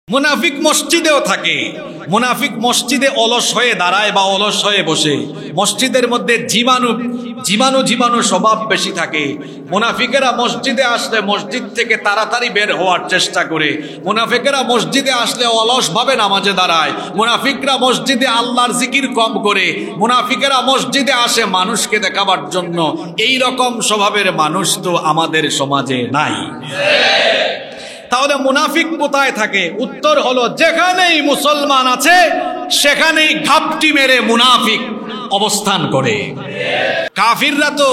মুনাফিক মসজিদেও থাকে, মুনাফিক মসজিদে অলস হয়ে দাঁড়ায় বা অলস হয়ে বসে। মসজিদের মধ্যে জীবাণু স্বভাব বেশি থাকে। মুনাফিকেরা মসজিদে আসলে মসজিদ থেকে তাড়াতাড়ি বের হওয়ার চেষ্টা করে। মুনাফিকেরা মসজিদে আসলে অলসভাবে নামাজে দাঁড়ায়। মুনাফিকরা মসজিদে আল্লাহর জিকির কম করে। মুনাফিকেরা মসজিদে আসে মানুষকে দেখাবার জন্য। এই রকম স্বভাবের মানুষ তো আমাদের সমাজে নাই। তাহলে মুনাফিক কোথায় থাকে? উত্তর হলো, যেখানেই মুসলমান আছে সেখানেই ঘাপটি মেরে মুনাফিক অবস্থান করে। কাফিররা তো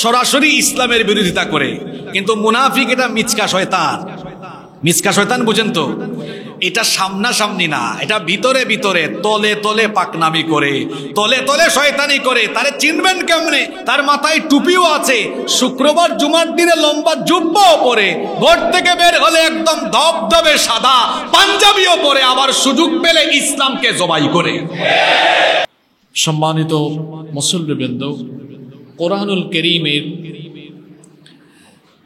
সরাসরি ইসলামের বিরোধিতা করে, কিন্তু মুনাফিক এটা মিচকা শয়তান। মিচকা শয়তান বুঝেন তো? এটা সামনাসামনি না, এটা ভিতরে ভিতরে তলে তলে পাকনামি করে, তলে তলে শয়তানি করে। তারে চিনবেন কেমনে? তার মাথায় টুপিও আছে, শুক্রবার জুমার দিনে লম্বা জুব্বাও পরে, ঘর থেকে বের হলে একদম ধবধবে সাদা পাঞ্জাবিও পরে, আবার সুযোগ পেলে ইসলামকে জবাই করে। সম্মানিত মুসল্লিবৃন্দ, কোরআনুল কারীমের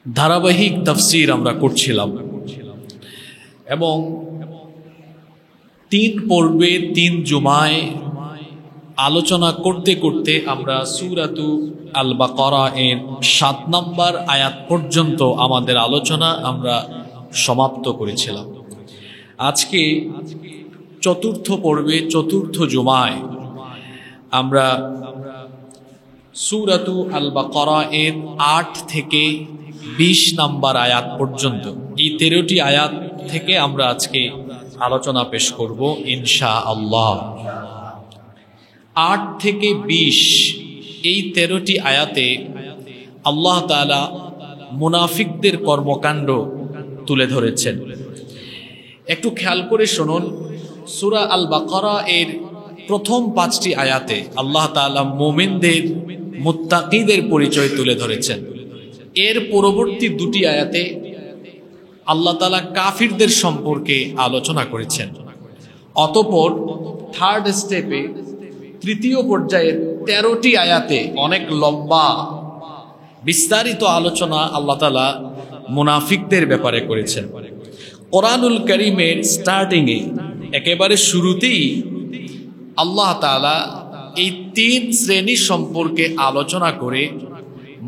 ধারাবাহিক তাফসীর আমরা করছিলাম এবং 3 পর্বে 3 জুমায় আলোচনা করতে করতে আমরা সূরাতু আল বাকারা এর 7 নম্বর আয়াত পর্যন্ত আমাদের আলোচনা আমরা সমাপ্ত করেছিলাম। আজকে 4র্থ পর্বে 4র্থ জুমায় আমরা সূরাতু আল বাকারা এর 8 থেকে 20 নম্বর আয়াত পর্যন্ত, এই 13টি আয়াত থেকে আমরা আজকে আলোচনা পেশ করব ইনশাআল্লাহ। 8 থেকে 20 এই 13টি আয়াতে আল্লাহ তাআলা মুনাফিকদের কর্মকাণ্ড তুলে ধরেছেন। একটু খেয়াল করে শুনুন, সূরা আল বাকারা এর প্রথম 5টি আয়াতে আল্লাহ তাআলা মুমিনদের, মুত্তাকিদের পরিচয় তুলে ধরেছেন। এর পরবর্তী 2টি আয়াতে আল্লাহ তাআলা কাফিরদের সম্পর্কে আলোচনা করেছেন। অতঃপর 3rd স্টেপে, 3য় পর্যায়ে 13টি আয়াতে অনেক লম্বা বিস্তারিত আলোচনা আল্লাহ তাআলা মুনাফিকদের ব্যাপারে করেছেন। কোরআনুল কারীমের স্টার্টিংয়ে, একেবারে শুরুতেই আল্লাহ তাআলা এই 3 শ্রেণী সম্পর্কে আলোচনা করে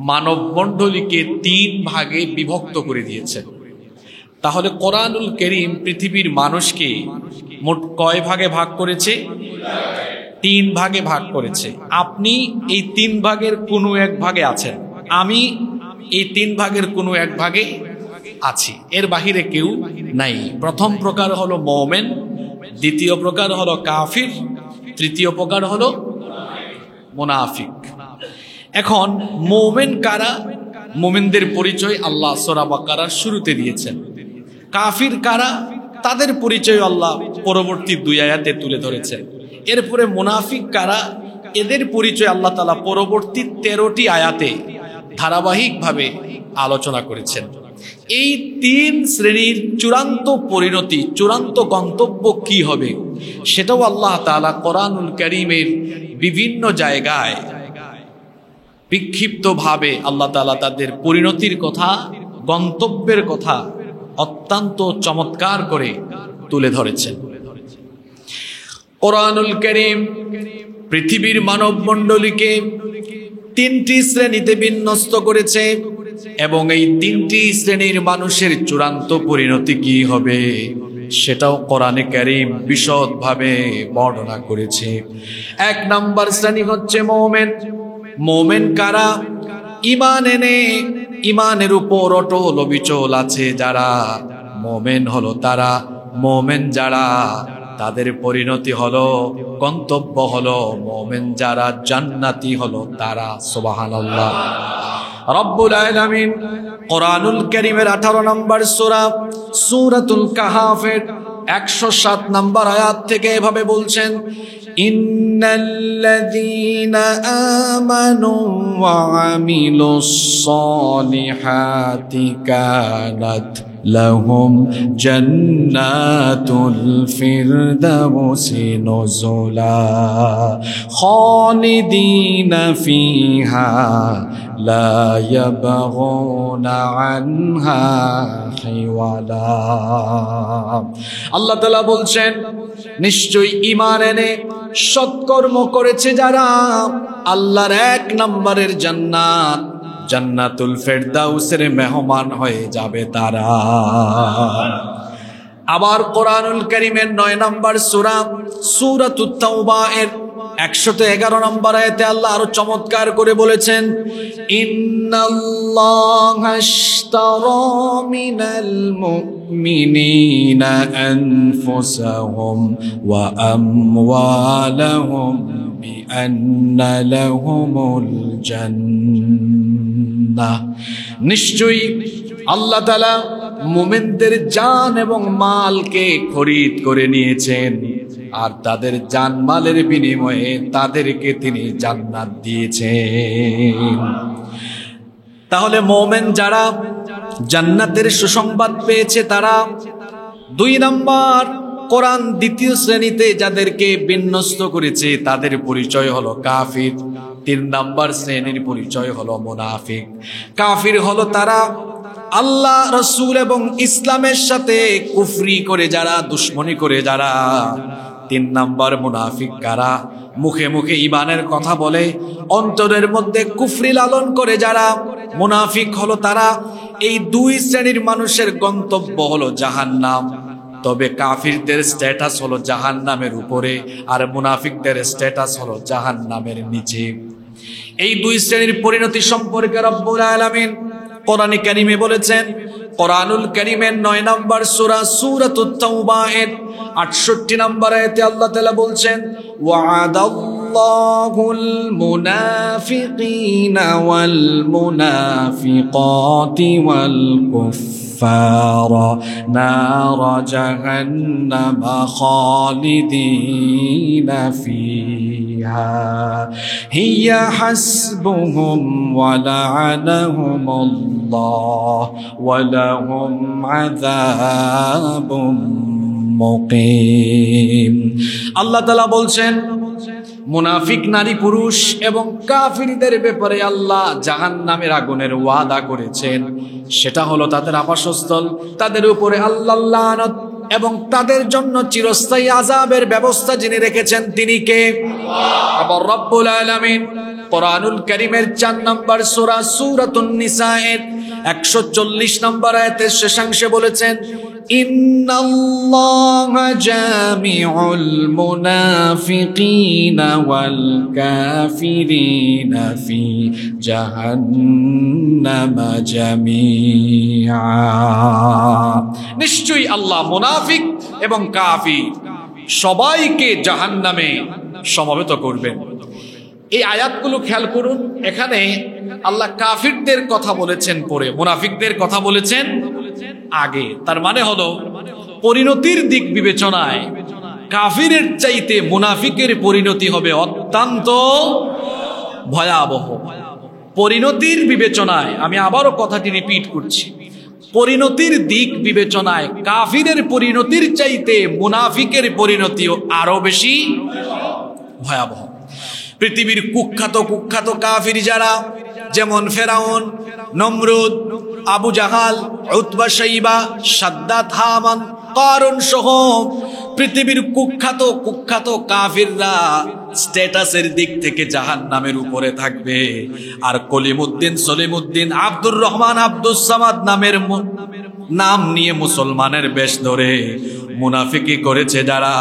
মানবমণ্ডলীকে 3 ভাগে বিভক্ত করে দিয়েছেন। তাহলে কোরআনুল কারীম পৃথিবীর মানুষকে মোট কয় ভাগে ভাগ করেছে? 3 ভাগে ভাগ করেছে। আপনি এই 3 ভাগের কোনো এক ভাগে আছেন, আমি এই 3 ভাগের কোনো এক ভাগে আছি, এর বাহিরে কেউ নাই। প্রথম প্রকার হলো মুমিন, দ্বিতীয় প্রকার হলো কাফির, তৃতীয় প্রকার হলো মুনাফিক। এখন মুমিন কারা? মুমিনদের পরিচয় আল্লাহ সূরা বাকারার শুরুতে দিয়েছেন। কাফির কারা? তাদের পরিচয় আল্লাহ পরবর্তী 2 আয়াতে তুলে ধরেছেন। এরপরে মুনাফিক কারা? এদের পরিচয় আল্লাহ তাআলা পরবর্তী 13টি আয়াতে ধারাবাহিকভাবে আলোচনা করেছেন। এই 3 শ্রেণীর চূড়ান্ত পরিণতি, চূড়ান্ত গন্তব্য কি হবে, সেটাও আল্লাহ তাআলা কোরআনুল কারীমের বিভিন্ন জায়গায় বিক্ষিপ্তভাবে আল্লাহ তাআলা তাদের পরিণতির কথা, গন্তব্যের কথা অত্যন্ত চমৎকার করে তুলে ধরেছেন। কোরআনুল কারীম পৃথিবীর মানব মণ্ডলীকে 3টি শ্রেণীতে বিন্যস্ত করেছে এবং এই 3টি শ্রেণীর মানুষের চূড়ান্ত পরিণতি কি হবে সেটাও কোরআনে কারীম বিশদভাবে বর্ণনা করেছে। 1 নম্বর শ্রেণী হচ্ছে মুমিন। মুমিন কারা? ঈমান এনে ঈমানের উপর অটল অবিচল আছে যারা, মুমিন হলো তারা। মুমিন যারা, তাদের পরিণতি হলো, গন্তব্য হলো মুমিন যারা, জান্নাতি হলো তারা। সুবহানাল্লাহ। রব্বুল আলামিন কোরআনুল কারীমের 18 নম্বর সূরা সূরাতুল কাহফের 107 নম্বর আয়াত থেকে এভাবে বলছেন, ইন্নাল্লাযীনা আমানু ওয়া আমিলুস সালিহাতি কানাত লাহুম জান্নাতুল ফিরদাউসি নুজুলা খালিদিনা ফিহা লা ইয়াবগুনা আনহা হিওয়ালা। আল্লাহ তাআলা বলছেন, নিশ্চয়ই ঈমান এনে সৎকর্ম করেছে যারা, আল্লাহর 1 নম্বরের জান্নাত জান্নাতুল ফেরদাউসের মেহমান হয়ে যাবে তারা। আবার কোরআনুল কারীমের 9 নম্বর সূরা সূরাতুত তাওবা এর 111 নম্বর আয়াতে আল্লাহ আরো চমৎকার করে বলেছেন, ইন্নাল্লাহা আশতারা মিনাল মুমিনিনা আনফুসাহুম ওয়া আমওয়ালাহুম বিআন্না লাহুমুল জান্নাহ। নিশ্চয়ই আল্লাহ তাআলা মুমিনদের জান এবং মালকে খরিদ করে নিয়েছেন, আর তাদের জানমালের বিনিময়ে তাদেরকে তিনি জান্নাত দিয়েছেন। তাহলে মুমিন যারা জান্নাতের সুসংবাদ পেয়েছে তারা 2 নম্বর, কোরআন 2য় শ্রেণীতে যাদেরকে বিন্যস্ত করেছে তাদের পরিচয় হলো কাফির। 3 নম্বর শ্রেণীর পরিচয় হলো মুনাফিক। কাফির হলো তারা আল্লাহ রাসূল এবং ইসলামের সাথে কুফরি করে যারা, দুশমনি করে যারা। 3 নম্বর মুনাফিক কারা? মুখে মুখে ঈমানের কথা বলে অন্তরের মধ্যে কুফরি লালন করে যারা। মুনাফিক হলো তারা। এই 2 শ্রেণীর মানুষের গন্তব্য হলো জাহান্নাম। তবে কাফিরদের স্ট্যাটাস হলো জাহান্নামের উপরে, আর মুনাফিকদের স্ট্যাটাস হলো জাহান্নামের নিচে। এই 2 শ্রেণীর পরিণতি সম্পর্কে রব্বুল আলামিন কোরআনে কারীমে বলেছেন। কোরআনুল কারীমের 9 নম্বর সূরা সূরাতুত তাওবা এর 68 নম্বর আয়াতে আল্লাহ তাআলা বলছেন, ওয়া'আদাল্লাহুল মুনাফিকিনা ওয়াল মুনাফিকাতি ওয়াল কুফফারা নারা জাহান্নামা খালিদিনা ফিহা হিয়া হাসবুহুম ওয়া লা'আনাহুমুল্লাহ ওয়া লাহুম আযাবুম মুকিম। আল্লাহ তাআলা বলছেন, মুনাফিক নারী পুরুষ এবং কাফিরদের ব্যাপারে আল্লাহ জাহান্নামের আগুনের ওয়াদা করেছেন। সেটা হলো তাদের আবাসস্থল, তাদের উপরে আল্লাহর লানত এবং তাদের জন্য চিরস্থায়ী আযাবের ব্যবস্থা যিনি রেখেছেন তিনি কে? আল্লাহ রব্বুল আলামিন কোরআনুল কারীমের 4 নম্বর সূরা সূরাতুন নিসা এর 140 নম্বর আয়াতের শেষাংশে বলেছেন, ইন্নাল্লাহা জামিউল মুনাফিকিনা ওয়াল কাফিরিনা ফি জাহান্নামা জামিআ। নিশ্চয়ই আল্লাহ মুনাফিক এবং কাফির সবাইকে জাহান্নামে সমবেত করবেন। এই আয়াতগুলো খেয়াল করুন, এখানে আল্লাহ কাফিরদের কথা বলেছেন পরে, মুনাফিকদের কথা বলেছেন আগে। তার মানে হলো পরিণতির দিক বিবেচনায় কাফিরের চাইতে মুনাফিকের পরিণতি হবে অত্যন্ত ভয়াবহ। পরিণতির বিবেচনায়, আমি আবারও কথাটি রিপিট করছি, পরিণতির দিক বিবেচনায় কাফিরের পরিণতির চাইতে মুনাফিকের পরিণতিও আরো বেশি ভয়াবহ। পৃথিবীর কুখ্যাত কাফির যারা, যেমন ফেরাউন, নমরুদ, আবু জাহাল, উতবা শাইবা, সাদ্দাত, হামান, কারুন সহ পৃথিবীর কুখ্যাত কাফিররা স্ট্যাটাসের দিক থেকে জাহান্নামের উপরে থাকবে। আর কলিমউদ্দিন, সলিমউদ্দিন, আব্দুর রহমান, আব্দুস সামাদ নামের নাম নিয়ে মুসলমানের বেশ ধরে মুনাফিকি করেছে যারা,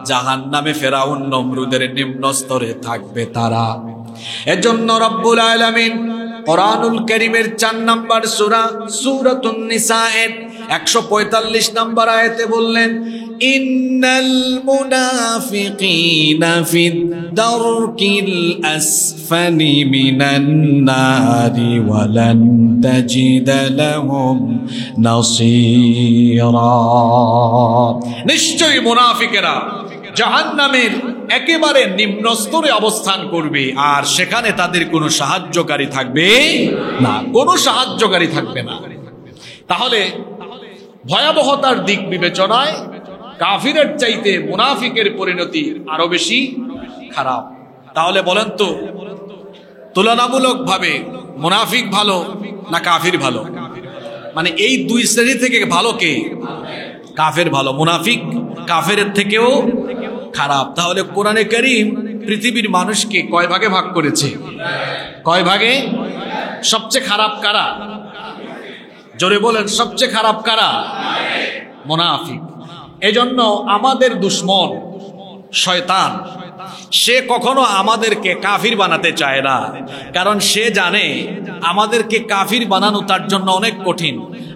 জাহান্নামে ফেরাউন নমরুদের নিম্ন স্তরে থাকবে তারা। এজন্য রব্বুল আলামিন কোরআনুল কারীমের 4 নম্বর সূরা সূরাতুন নিসা এর 145 নম্বর আয়াতে বললেন, ইন্নাল মুনাফিকিনা ফিদ দারকিল আসফালি মিনান নারি ওয়া লান তাজিদা লাহুম নাসীরা। নিশ্চয়ই মুনাফিকেরা জাহান্নামের একেবারে নিম্ন স্তরে অবস্থান করবে, আর সেখানে তাদের কোনো সাহায্যকারী থাকবে না, কোনো সাহায্যকারী থাকবে না। তাহলে ভয়াবহতার দিক বিবেচনায় কাফিরের চাইতে মুনাফিকের পরিণতি আরো বেশি খারাপ। তাহলে বলেন তো, তুলনামূলকভাবে মুনাফিক ভালো না কাফির ভালো? মানে এই দুই শ্রেণী থেকে ভালো কে? কাফের ভালো। মুনাফিক কাফের থেকেও খারাপ। তাহলে কোরআনে কারীম পৃথিবীর মানুষকে কয় ভাগে ভাগ করেছে? কয় ভাগে? সবচেয়ে খারাপ কারা? জোরে বলেন, সবচেয়ে খারাপ কারা? মুনাফিক। এজন্য আমাদের দুশ্মন শয়তান, সে কখনো আমাদেরকে কাফির বানাতে চায় না, কারণ সে জানে আমাদেরকে কাফির বানানো তার জন্য অনেক কঠিন।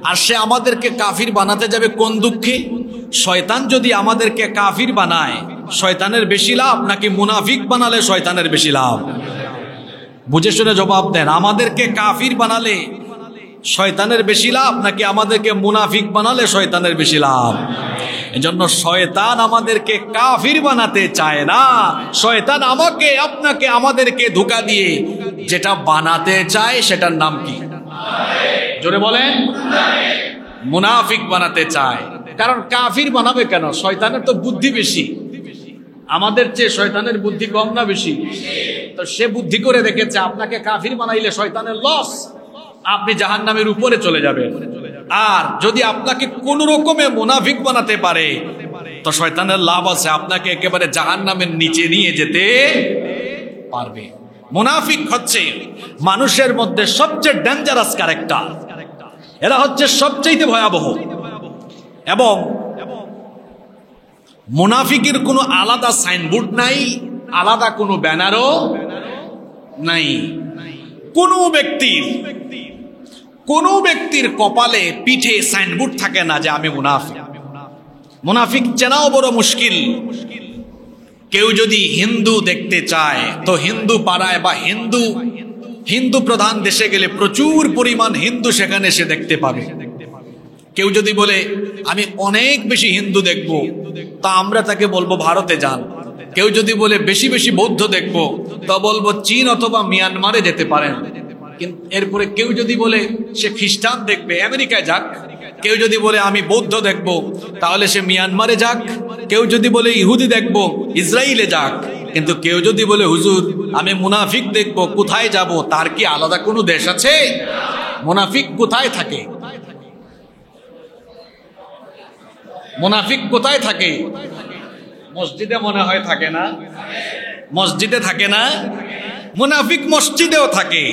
আর সে আমাদেরকে কাফির বানাতে যাবে কোন দুঃখে? শয়তান যদি আমাদেরকে কাফির বানায়, শয়তানের বেশি লাভ নাকি মুনাফিক বানালে শয়তানের বেশি লাভ? বুঝে শুনে জবাব দেন। আমাদেরকে কাফির বানালে শয়তানের বেশি লাভ নাকি আমাদেরকে মুনাফিক বানালে শয়তানের বেশি লাভ? এজন্য শয়তান আমাদেরকে কাফির বানাতে চায় না। শয়তান আমাকে, আপনাকে, আমাদেরকে ধোঁকা দিয়ে যেটা বানাতে চায় সেটার নাম কি? জোরে বলেন। মুনাফিক বানাতে চায়। কারণ কাফির বানাবে কেন? শয়তানের তো বুদ্ধি বেশি, আমাদের চেয়ে শয়তানের বুদ্ধি কম না বেশি? তো সে বুদ্ধি করে দেখেছে আপনাকে কাফির বানাইলে শয়তানের লস, আপনি জাহান্নামের উপরে চলে যাবেন। আর যদি আপনাকে কোন রকমে মুনাফিক বানাতে পারে তো শয়তানের লাভ আছে, আপনাকে একেবারে জাহান্নামের নিচে নিয়ে যেতে পারবে। মুনাফিক হচ্ছে মানুষের মধ্যে সবচেয়ে ডেঞ্জারাস ক্যারেক্টার। এরা হচ্ছে সবচেয়ে ভয়াবহ। এবং মুনাফিকের কোনো আলাদা সাইনবোর্ড নাই, আলাদা কোনো ব্যানারও নাই। কোনো ব্যক্তির কপালে পিঠে সাইনবোর্ড থাকে না যে আমি মুনাফিক। মুনাফিক চেনাও বড় মুশকিল। কেউ যদি হিন্দু দেখতে চায় তো হিন্দু পাড়ায় বা হিন্দু প্রধান দেশে গেলে প্রচুর পরিমাণ হিন্দু সেখানে সে দেখতে পাবে। কেউ যদি বলে আমি অনেক বেশি হিন্দু দেখব, তা আমরা তাকে বলবো ভারতে যান। কেউ যদি বলে বেশি বেশি বৌদ্ধ দেখব, তা বলবো চীন অথবা মিয়ানমারে যেতে পারেন। কিন্তু এরপরে কেউ যদি বলে সে খ্রিস্টান দেখবে, আমেরিকায় যাক। কেউ যদি বলে আমি বৌদ্ধ দেখব, তাহলে সে মিয়ানমারে যাক। কেউ যদি বলে ইহুদি দেখব, ইসরায়েলে যাক। কিন্তু কেউ যদি বলে হুজুর আমি মুনাফিক দেখব, কোথায় যাব? তার কি আলাদা কোনো দেশ আছে? মুনাফিক কোথায় থাকে? মুনাফিক কোথায় থাকে? মসজিদে মনে হয় থাকে না? মসজিদে থাকে না? মুনাফিক মসজিদেও থাকে।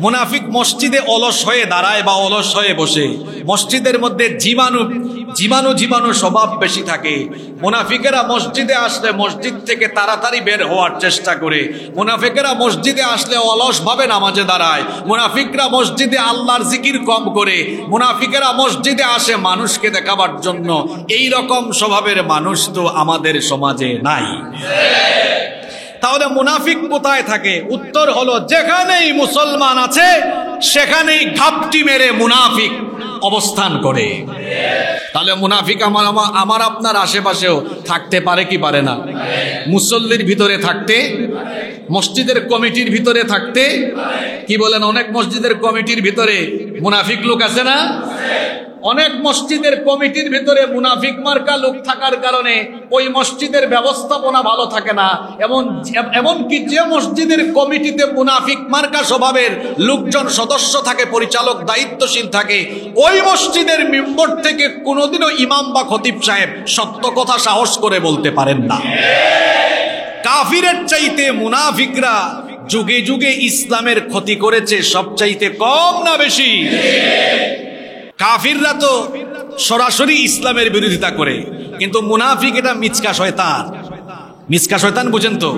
মুনাফিক মসজিদে অলস হয়ে দাঁড়ায় বা অলস হয়ে বসে। মসজিদের মধ্যে জীবাণু স্বভাব বেশি থাকে। মুনাফিকেরা মসজিদে আসলে মসজিদ থেকে তাড়াতাড়ি বের হওয়ার চেষ্টা করে। মুনাফিকেরা মসজিদে আসলে অলস ভাবে নামাজে দাঁড়ায়। মুনাফিকরা মসজিদে আল্লাহর জিকির কম করে। মুনাফিকেরা মসজিদে আসে মানুষকে দেখাবার জন্য। এই রকম স্বভাবের মানুষ তো আমাদের সমাজে নাই। তাহলে মুনাফিক কোথায় থাকে? উত্তর হলো যেখানেই মুসলমান আছে সেখানেই ঘাপটি মেরে মুনাফিক অবস্থান করে। তাহলে মুনাফিক আমার আপনার আশেপাশেও থাকতে পারে কি পারে না? মুসল্লির ভিতরে থাকতে, মসজিদের কমিটির ভিতরে থাকতে। কি বলেন? অনেক মসজিদের কমিটির ভিতরে মুনাফিক লোক আছে না? অনেক মসজিদের কমিটির ভিতরে মুনাফিক মার্কা লোক থাকার কারণে ওই মসজিদের ব্যবস্থাপনা ভালো থাকে না। এমনকি যে মসজিদের কমিটিতে মুনাফিক মার্কা স্বভাবের লোকজন সদস্য থাকে, পরিচালক দায়িত্বশীল থাকে, ওই মসজিদের মেম্বার থেকে কোনোদিনও ইমাম বা খতিব সাহেব সত্য কথা সাহস করে বলতে পারেন না। কাফিরের চাইতে মুনাফিকরা যুগে যুগে ইসলামের ক্ষতি করেছে সবচাইতে কম না বেশি? কাফিররা তো সরাসরি ইসলামের বিরোধিতা করে, কিন্তু মুনাফিক এটা মিচকা শয়তান। মিচকা শয়তান বুঝেন তো?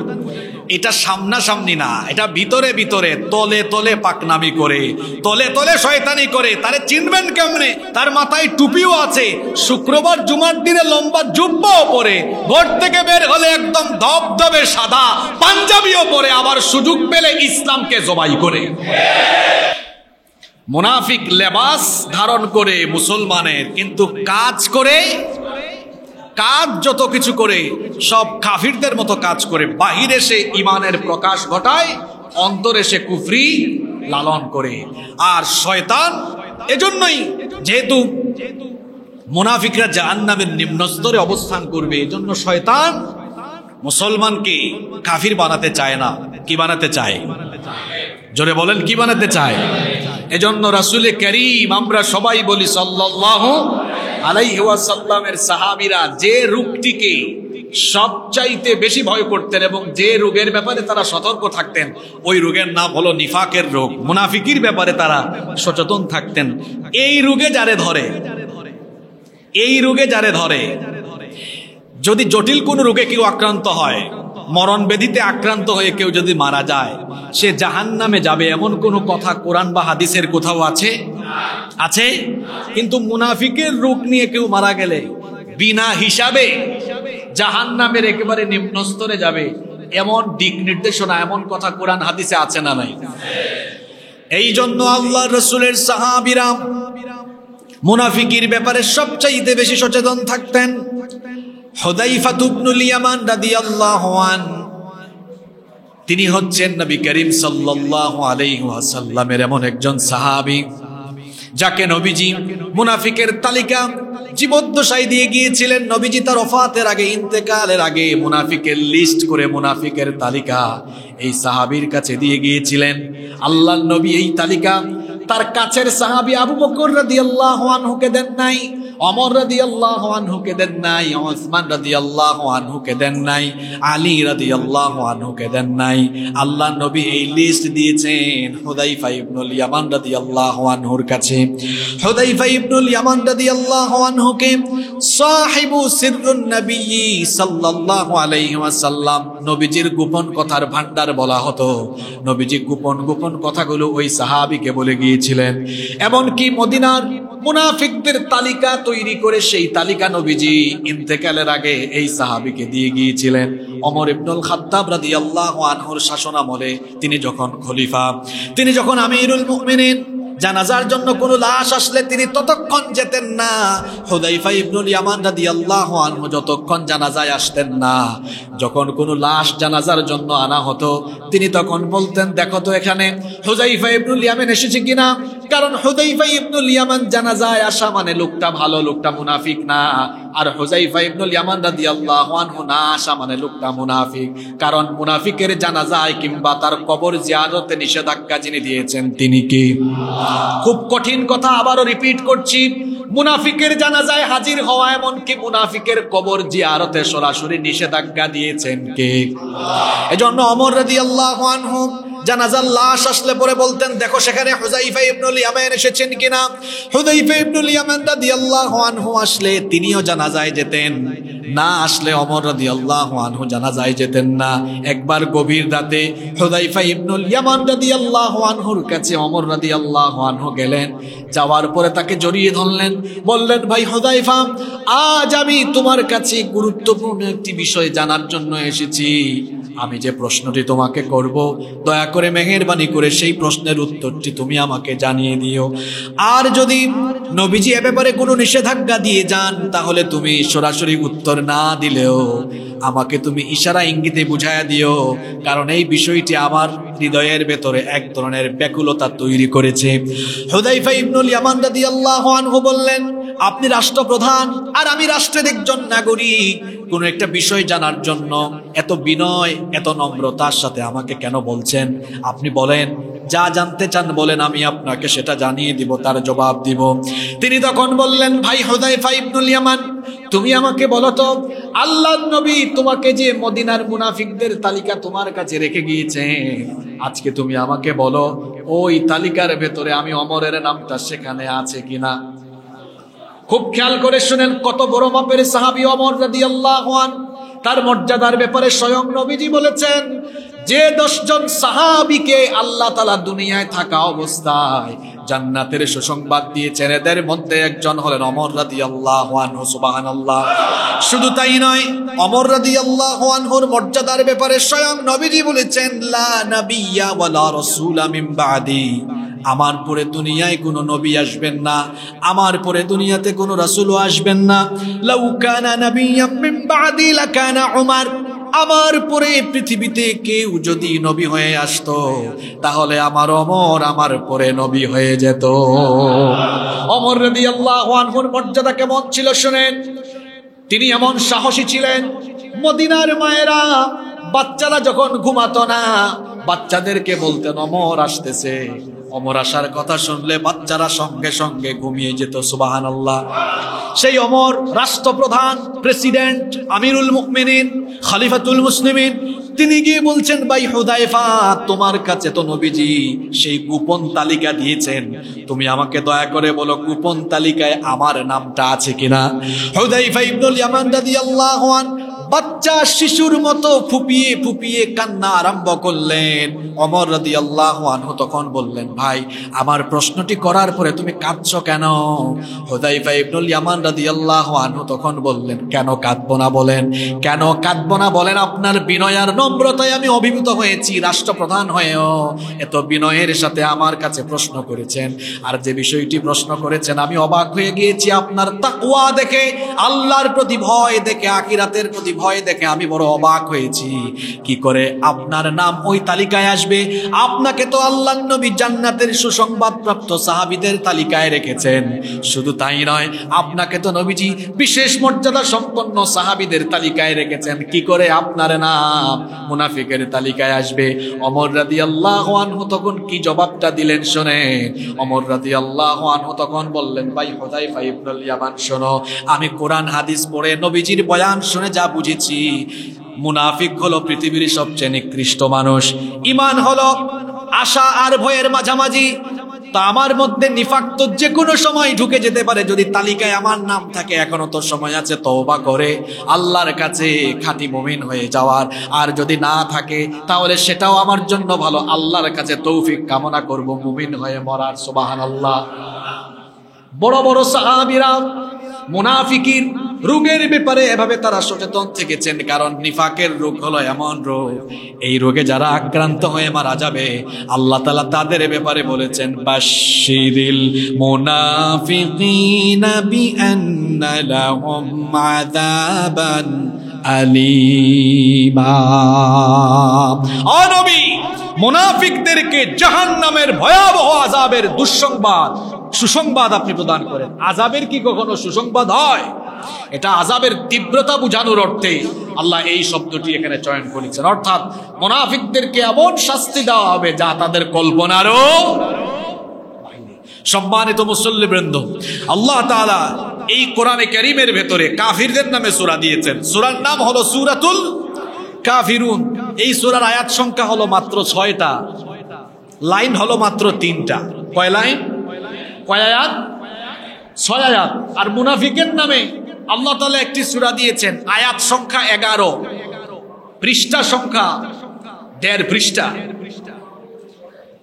এটা সামনাসামনি না, এটা ভিতরে ভিতরে তলে তলে পাকনামি করে, তলে তলে শয়তানি করে। তারে চিনবেন কেমনে? তার মাথায় টুপিও আছে, শুক্রবার জুমার দিনে লম্বা জুব্বাও পরে, ঘর থেকে বের হলে একদম ধবধবে সাদা পাঞ্জাবিও পরে, আবার সুযোগ পেলে ইসলামকে জবাই করে। মুনাফিক লেবাস ধারণ করে মুসলমানের, কিন্তু কাজ করে কাজ যত কিছু করে সব কাফিরদের মতো কাজ করে, বাহিরে সে ইমানের প্রকাশ ঘটায়, অন্তরে সে কুফরি লালন করে। আর শয়তান এজন্যই, যেহেতু মুনাফিকরা জাহান্নামের নিম্ন স্তরে অবস্থান করবে, এজন্য শয়তান মুসলমানকে কাফির বানাতে চায় না। কি বানাতে চায়? জোরে বলেন, কি বানাতে চায়? এজন্য রাসূলে কারীম, আমরা সবাই বলি সাল্লাল্লাহু আলাইহি ওয়াসাল্লামের সাহাবীরা যে রোগটিকে সবচাইতে বেশি ভয় করতেন এবং যে রোগের ব্যাপারে তারা সতর্ক থাকতেন, ওই রোগের নাম হলো নিফাকের রোগ। মুনাফিকির ব্যাপারে তারা সচেতন থাকতেন। এই রোগে যারে ধরে, এই রোগে যারে ধরে, যদি জটিল কোন রোগে কেউ আক্রান্ত হয়, মরণ ব্যাধিতে আক্রান্ত হয়ে কেউ যদি মারা যায়, সে জাহান্নামে যাবে এমন কোন কথা কোরআন বা হাদিসের কোথাও আছে? আছে? কিন্তু মুনাফিকের রোগ নিয়ে কেউ মারা গেলে বিনা হিসাবে জাহান্নামের একেবারে নিম্ন স্তরে যাবে, এমন দিক নির্দেশনা, এমন কথা কোরআন হাদিসে আছে না নাই? এই জন্য আল্লাহর রাসূলের সাহাবীরা মুনাফিকির ব্যাপারে সবচাইতে বেশি সচেতন থাকতেন। হুযায়ফা ইবনুল ইয়ামান রাদিয়াল্লাহু আনহু, তিনি হচ্ছেন নবী করিম সাল্লাল্লাহু আলাইহি ওয়াসাল্লামের এমন একজন সাহাবী যাকে নবীজি মুনাফিকের তালিকা জীবদ্দশায় দিয়ে গিয়েছিলেন। নবীজি তার ওফাতের আগে, ইন্তেকালের আগে মুনাফিকের লিস্ট করে, মুনাফিকের তালিকা এই সাহাবীর কাছে দিয়ে গিয়েছিলেন। আল্লাহর নবী এই তালিকা তার কাছের সাহাবী আবু বকর রাদিয়াল্লাহু আনহুকে দেন নাই, ওমর রাদিয়াল্লাহু আনহুকে দেন নাই, ওসমান রাদিয়াল্লাহু আনহুকে দেন নাই, আলী রাদিয়াল্লাহু আনহুকে দেন নাই। আল্লাহর নবী এই লিস্ট দিয়েছেন হুযায়ফা ইবনুল ইয়ামান রাদিয়াল্লাহু আনহুর কাছে। হুযায়ফা ইবনুল ইয়ামান রাদিয়াল্লাহু আনহুকে সাহিবু সিররুন নবী সাল্লাল্লাহু আলাইহি ওয়াসাল্লাম, নবীজির গোপন কথার ভান্ডার বলা হতো। নবীজি গোপন গোপন কথাগুলো ওই সাহাবীকে বলে গিয়েছিলেন। এমনকি মদিনার মুনাফিকদের তালিকা তৈরি করে সেই তালিকা নবীজি ইন্তেকালের আগে এই সাহাবীকে দিয়ে গিয়েছিলেন। ওমর ইবনুল খাত্তাব রাদিয়াল্লাহু আনহুর শাসনামলে, তিনি যখন খলিফা, তিনি যখন আমিরুল মুমিনিন, জানাজার জন্য কোনো লাশ আসলে তিনি ততক্ষণ যেতেন না। হুযায়ফা ইবনুল ইয়ামান রাদিয়াল্লাহু আনহু যতক্ষণ জানাজায় আসতেন না, যখন কোনো লাশ জানাজার জন্য আনা হতো, তিনি তখন বলতেন, দেখো তো এখানে হুযায়ফা ইবনুল ইয়ামান এসেছে কিনা। কারণ হুযায়ফা ইবনুল ইয়ামান জানাজায় আসা মানে লোকটা ভালো, লোকটা মুনাফিক না। আর হুযায়ফা ইবনুল ইয়ামান রাদিয়াল্লাহু আনহু না আসা মানে লোকটা মুনাফিক। কারণ মুনাফিকের জানাজায় কিংবা তার কবর জিয়ারতে নিষেধাজ্ঞা যিনি দিয়েছেন তিনি কে? খুব কঠিন কথা আবারও রিপিট করছি, মুনাফিকের জানাজায় হাজির হওয়া, এমনকি মুনাফিকের কবর জিয়ারতে সরাসরি নিষেধাজ্ঞা দিয়েছেন কে? এজন্য ওমর রাদিয়াল্লাহু আনহু জানাজার লাশ আসলে পরে বলতেন, দেখো সেখানে হুযায়ফা ইবনুল ইয়ামান এসেছেন কিনা। হুযায়ফা ইবনুল ইয়ামান রাদিয়াল্লাহু আনহু আসলে তিনিও জানাজায় যেতেন, না আসলে ওমর রাদিয়াল্লাহু আনহু জানাজায় যেতেন না। একবার গভীর রাতে হুযায়ফা ইবনুল ইয়ামান রাদিয়াল্লাহু আনহুর কাছে ওমর রাদিয়াল্লাহু আনহু গেলেন। যাওয়ার পরে তাকে জড়িয়ে ধরলেন, বললেন, ভাই হুযায়ফা, আজ আমি তোমার কাছে গুরুত্বপূর্ণ একটি বিষয় জানার জন্য এসেছি। আমি যে প্রশ্নটি তোমাকে করব, দয়া করে মেহেরবানি করে সেই প্রশ্নের উত্তরটি তুমি আমাকে জানিয়ে দিও। আর যদি নবীজি এ ব্যাপারে কোনো নিষেধাজ্ঞা দিয়ে যান, তাহলে তুমি সরাসরি উত্তর না দিলেও আমাকে তুমি ইশারা ইঙ্গিতে বুঝাইয়া দিও, কারণ এই বিষয়টি আমার হৃদয়ের ভেতরে এক ধরনের ব্যাকুলতা তৈরি করেছে। হুযায়ফা ইবনুল ইয়ামান রাদিয়াল্লাহু আনহু বললেন, আপনি রাষ্ট্রপ্রধান আর আমি রাষ্ট্রের একজন নাগরিক, কোন একটা বিষয় জানার জন্য এত বিনয়, এত নম্রতার সাথে আমাকে কেন বলছেন? আপনি বলেন, যা জানতে চান বলেন, আমি আপনাকে সেটা জানিয়ে দিব, তার জবাব দিব। তিনি তখন বললেন, ভাই হুযায়ফা ইবনুল ইয়ামান, তুমি আমাকে বলো তো, আল্লাহর নবী তোমাকে যে মদিনার মুনাফিকদের তালিকা তোমার কাছে রেখে গিয়েছেন, আজকে তুমি আমাকে বলো ওই তালিকার ভেতরে আমি ওমরের নামটা সেখানে আছে কিনা। খুব খেয়াল করে শুনেন, কত বড় মাপের সাহাবী ওমর রাদিয়াল্লাহু আনহু। তার মর্যাদার ব্যাপারে স্বয়ং নবীজি বলেছেন, যে 10 জন সাহাবীকে আল্লাহ তাআলা দুনিয়ায় থাকা অবস্থায় জান্নাতের সুসংবাদ দিয়েছেন, এদের মধ্যে একজন হলেন ওমর রাদিয়াল্লাহু আনহু। সুবহানাল্লাহ। শুধু তাই নয়, ওমর রাদিয়াল্লাহু আনহুর মর্যাদার ব্যাপারে স্বয়ং নবীজি বলেছেন, লা নাবিয়্যা ওয়ালা রাসূলা মিন বাদি, আমার পরে দুনিয়ায় কোনো নবী আসবেন না, আমার পরে দুনিয়াতে কোনো রাসূলও আসবেন না। লাউ কানা নাবিয়্যাম মিন বাদি লাকানা উমর, আমার পরে পৃথিবীতে কেউ যদি নবী হয়ে আসতো তাহলে আমার ওমর আমার পরে নবী হয়ে যেত। ওমর রাদিয়াল্লাহু আনহুর মর্যাদা কেমন ছিল শুনেন। তিনি এমন সাহসী ছিলেন, মদিনার মায়েরা বাচ্চারা যখন ঘুমাতো না, বাচ্চাদেরকে বলতেন ওমর আসতেছে। ওমর আসার কথা শুনলে বাচ্চারা সঙ্গে সঙ্গে ঘুমিয়ে যেত। সুবহানাল্লাহ। সেই ওমর রাষ্ট্রপ্রধান, প্রেসিডেন্ট, আমিরুল মুমিনিন, খলিফাতুল মুসলিমিন, তিনি গিয়ে বলছেন, ভাই হুদায়ফা, তোমার কাছে তো নবীজি সেই গোপন তালিকা দিয়েছেন, তুমি আমাকে দয়া করে বলো গোপন তালিকায় আমার নামটা আছে কিনা। হুদায়ফা ইবনুল ইয়ামান রাদিয়াল্লাহু আনহু বাচ্চা শিশুর মতো ফুপিয়ে ফুপিয়ে কান্না আরম্ভ করলেন। ওমর রাদিয়াল্লাহু আনহু তখন বললেন, ভাই আমার প্রশ্নটি করার পরে তুমি কাঁদছো কেন? হুদায়ফা ইবনুল ইয়ামান রাদিয়াল্লাহু আনহু তখন বললেন, কেন কাঁদবো না বলেন, কেন কাঁদবো না বলেন? আপনার বিনয় আর নম্রতায় আমি অভিভূত হয়েছি। রাষ্ট্রপ্রধান হয়েও এত বিনয়ের সাথে আমার কাছে প্রশ্ন করেছেন, আর যে বিষয়টি প্রশ্ন করেছেন আমি অবাক হয়ে গিয়েছি। আপনার তাকওয়া দেখে, আল্লাহর প্রতি ভয় দেখে, আখিরাতের প্রতি ভয় দেখে আমি বড় অবাক হয়েছি। কি করে আপনার নাম ওই তালিকায় আসবে? আপনাকে তো আল্লাহর নবী জান্নাতের সুসংবাদ প্রাপ্ত সাহাবীদের তালিকায় রেখেছেন। শুধু তাই নয়, আপনাকে তো নবীজি বিশেষ মর্যাদা সম্পন্ন সাহাবীদের তালিকায় রেখেছেন। কি করে আপনার নাম মুনাফিকের তালিকায় আসবে? ওমর রাদিয়াল্লাহু আনহু তখন কি জবাবটা দিলেন শুনেন। ওমর রাদিয়াল্লাহু আনহু তখন বললেন, ভাই হুদায়ফা ইবনুল ইয়ামান শোনো, আমি কোরআন হাদিস পড়ে নবীজির বয়ান শুনে যা বুঝেছি, মুনাফিক হলো পৃথিবীর সবচেয়ে নিকৃষ্ট মানুষ। ঈমান হলো আশা আর ভয়ের মাঝামাঝি। তা আমার মধ্যে নিফাক তো যে কোনো সময় ঢুকে যেতে পারে। যদি তালিকায় আমার নাম থাকে, এখনো তো সময় আছে তওবা করে আল্লাহর কাছে খাঁটি মুমিন হয়ে যাওয়ার। আর যদি না থাকে তাহলে সেটাও আমার জন্য ভালো, আল্লাহর কাছে তৌফিক কামনা করব মুমিন হয়ে মরার। সুবহানাল্লাহ। বড় বড় সাহাবীরা মুনাফিকির রোগের ব্যাপারে এভাবে তারা সচেতন থেকেছেন, কারণ নিফাকের রোগ হলো এমন রোগ, এই রোগে যারা আক্রান্ত হয়ে মারা যাবে আল্লাহ তাআলা তাদের ব্যাপারে বলেছেন, বাশশিরিল মুনাফিকিনা বিআন্না লাহুম আযাবান আলীমা। ও নবী, মুনাফিকদেরকে জাহান্নামের ভয়াবহ আযাবের সুসংবাদ আপনি প্রদান করেন। আযাবের কি কখনো সুসংবাদ হয়? এটা আযাবের তীব্রতা বোঝানোর অর্থে আল্লাহ এই শব্দটি এখানে চয়ন করেছেন। অর্থাৎ মুনাফিকদেরকে এমন শাস্তি দেওয়া হবে যা তাদের কল্পনারও বাইরে। সম্মানিত মুসল্লিবৃন্দ, আল্লাহ তাআলা এই কোরআনে কারীমের ভেতরে কাফিরদের নামে সূরা দিয়েছেন। সূরার নাম হলো সূরাতুল কাফিরুন। এই সূরার আয়াত সংখ্যা হলো মাত্র 6টা, লাইন হলো মাত্র 3টা। কয় লাইন? কয় আয়াত? 6 আয়াত। আর মুনাফিকের নামে আল্লাহ তাআলা একটি সূরা দিয়েছেন, আয়াত সংখ্যা 11, পৃষ্ঠা সংখ্যা 1.5 পৃষ্ঠা।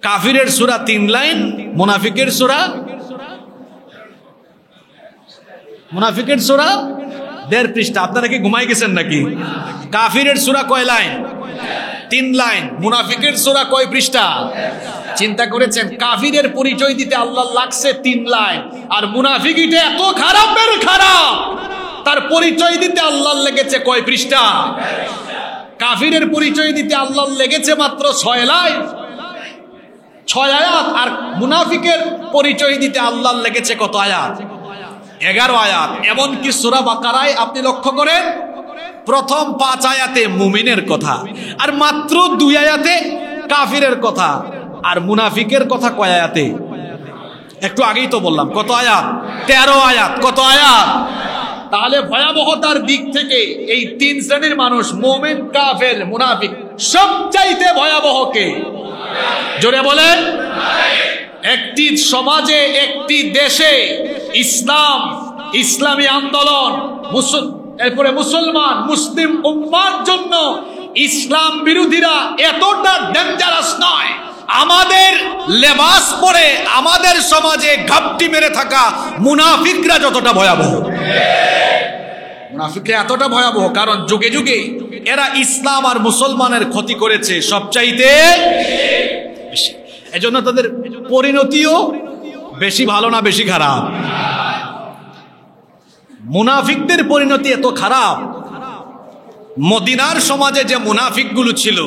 কাফিরের সূরা 3 লাইন, মুনাফিকের সূরা 1.5 পৃষ্ঠা। আপনারা কি ঘুমাই গেছেন নাকি? কাফিরের সূরা কয় লাইন? 3 লাইন। মুনাফিকের সূরা কয় পৃষ্ঠা? চিন্তা করেছেন? কাফিরের পরিচয় দিতে আল্লাহ লাগছে 3 লাইন, আর মুনাফিকটা এত খারাপের খারাপ, তার পরিচয় দিতে আল্লাহ লেগেছে কয় পৃষ্ঠা? কাফিরের পরিচয় দিতে আল্লাহ লেগেছে মাত্র 6 লাইন, 6 আয়াত। আর মুনাফিকের পরিচয় দিতে আল্লাহ লেগেছে কত আয়াত? 11 আয়াত। এমনকি সূরা বাকারায় আপনি লক্ষ্য করেন, প্রথম 5 আয়াতে মুমিনের কথা, আর মাত্র 2 আয়াতে কাফিরের কথা। আর মুনাফিকের কথা কয় আয়াতে? একটু আগেই তো বললাম, কত আয়াত? 13 আয়াত। কত আয়াত? তাহলে ভয়াবহতার দিক থেকে এই 3 শ্রেণীর মানুষ, মুমিন, কাফের, মুনাফিক, সবচাইতে ভয়াবহ কে? জোরে বলেন। একটি সমাজে, একটি দেশে ইসলামী আন্দোলন, এরপরে মুসলমান, মুসলিম উম্মার জন্য ইসলাম বিরোধীরা এতটা ডেঞ্জারাস নয়। আমাদের লেবাস পরে আমাদের সমাজে ঘাপটি মেরে থাকা মুনাফিকরা যতটা ভয়াবহ, মুনাফিকরা এতটা ভয়াবহ, কারণ যুগে যুগে এরা ইসলাম আর মুসলমানের ক্ষতি করেছে সবচাইতে বেশি। এজন্য তাদের পরিণতিও বেশি ভালো না বেশি খারাপ? মুনাফিকদের পরিণতি এত খারাপ, মদিনার সমাজে যে মুনাফিকগুলো ছিল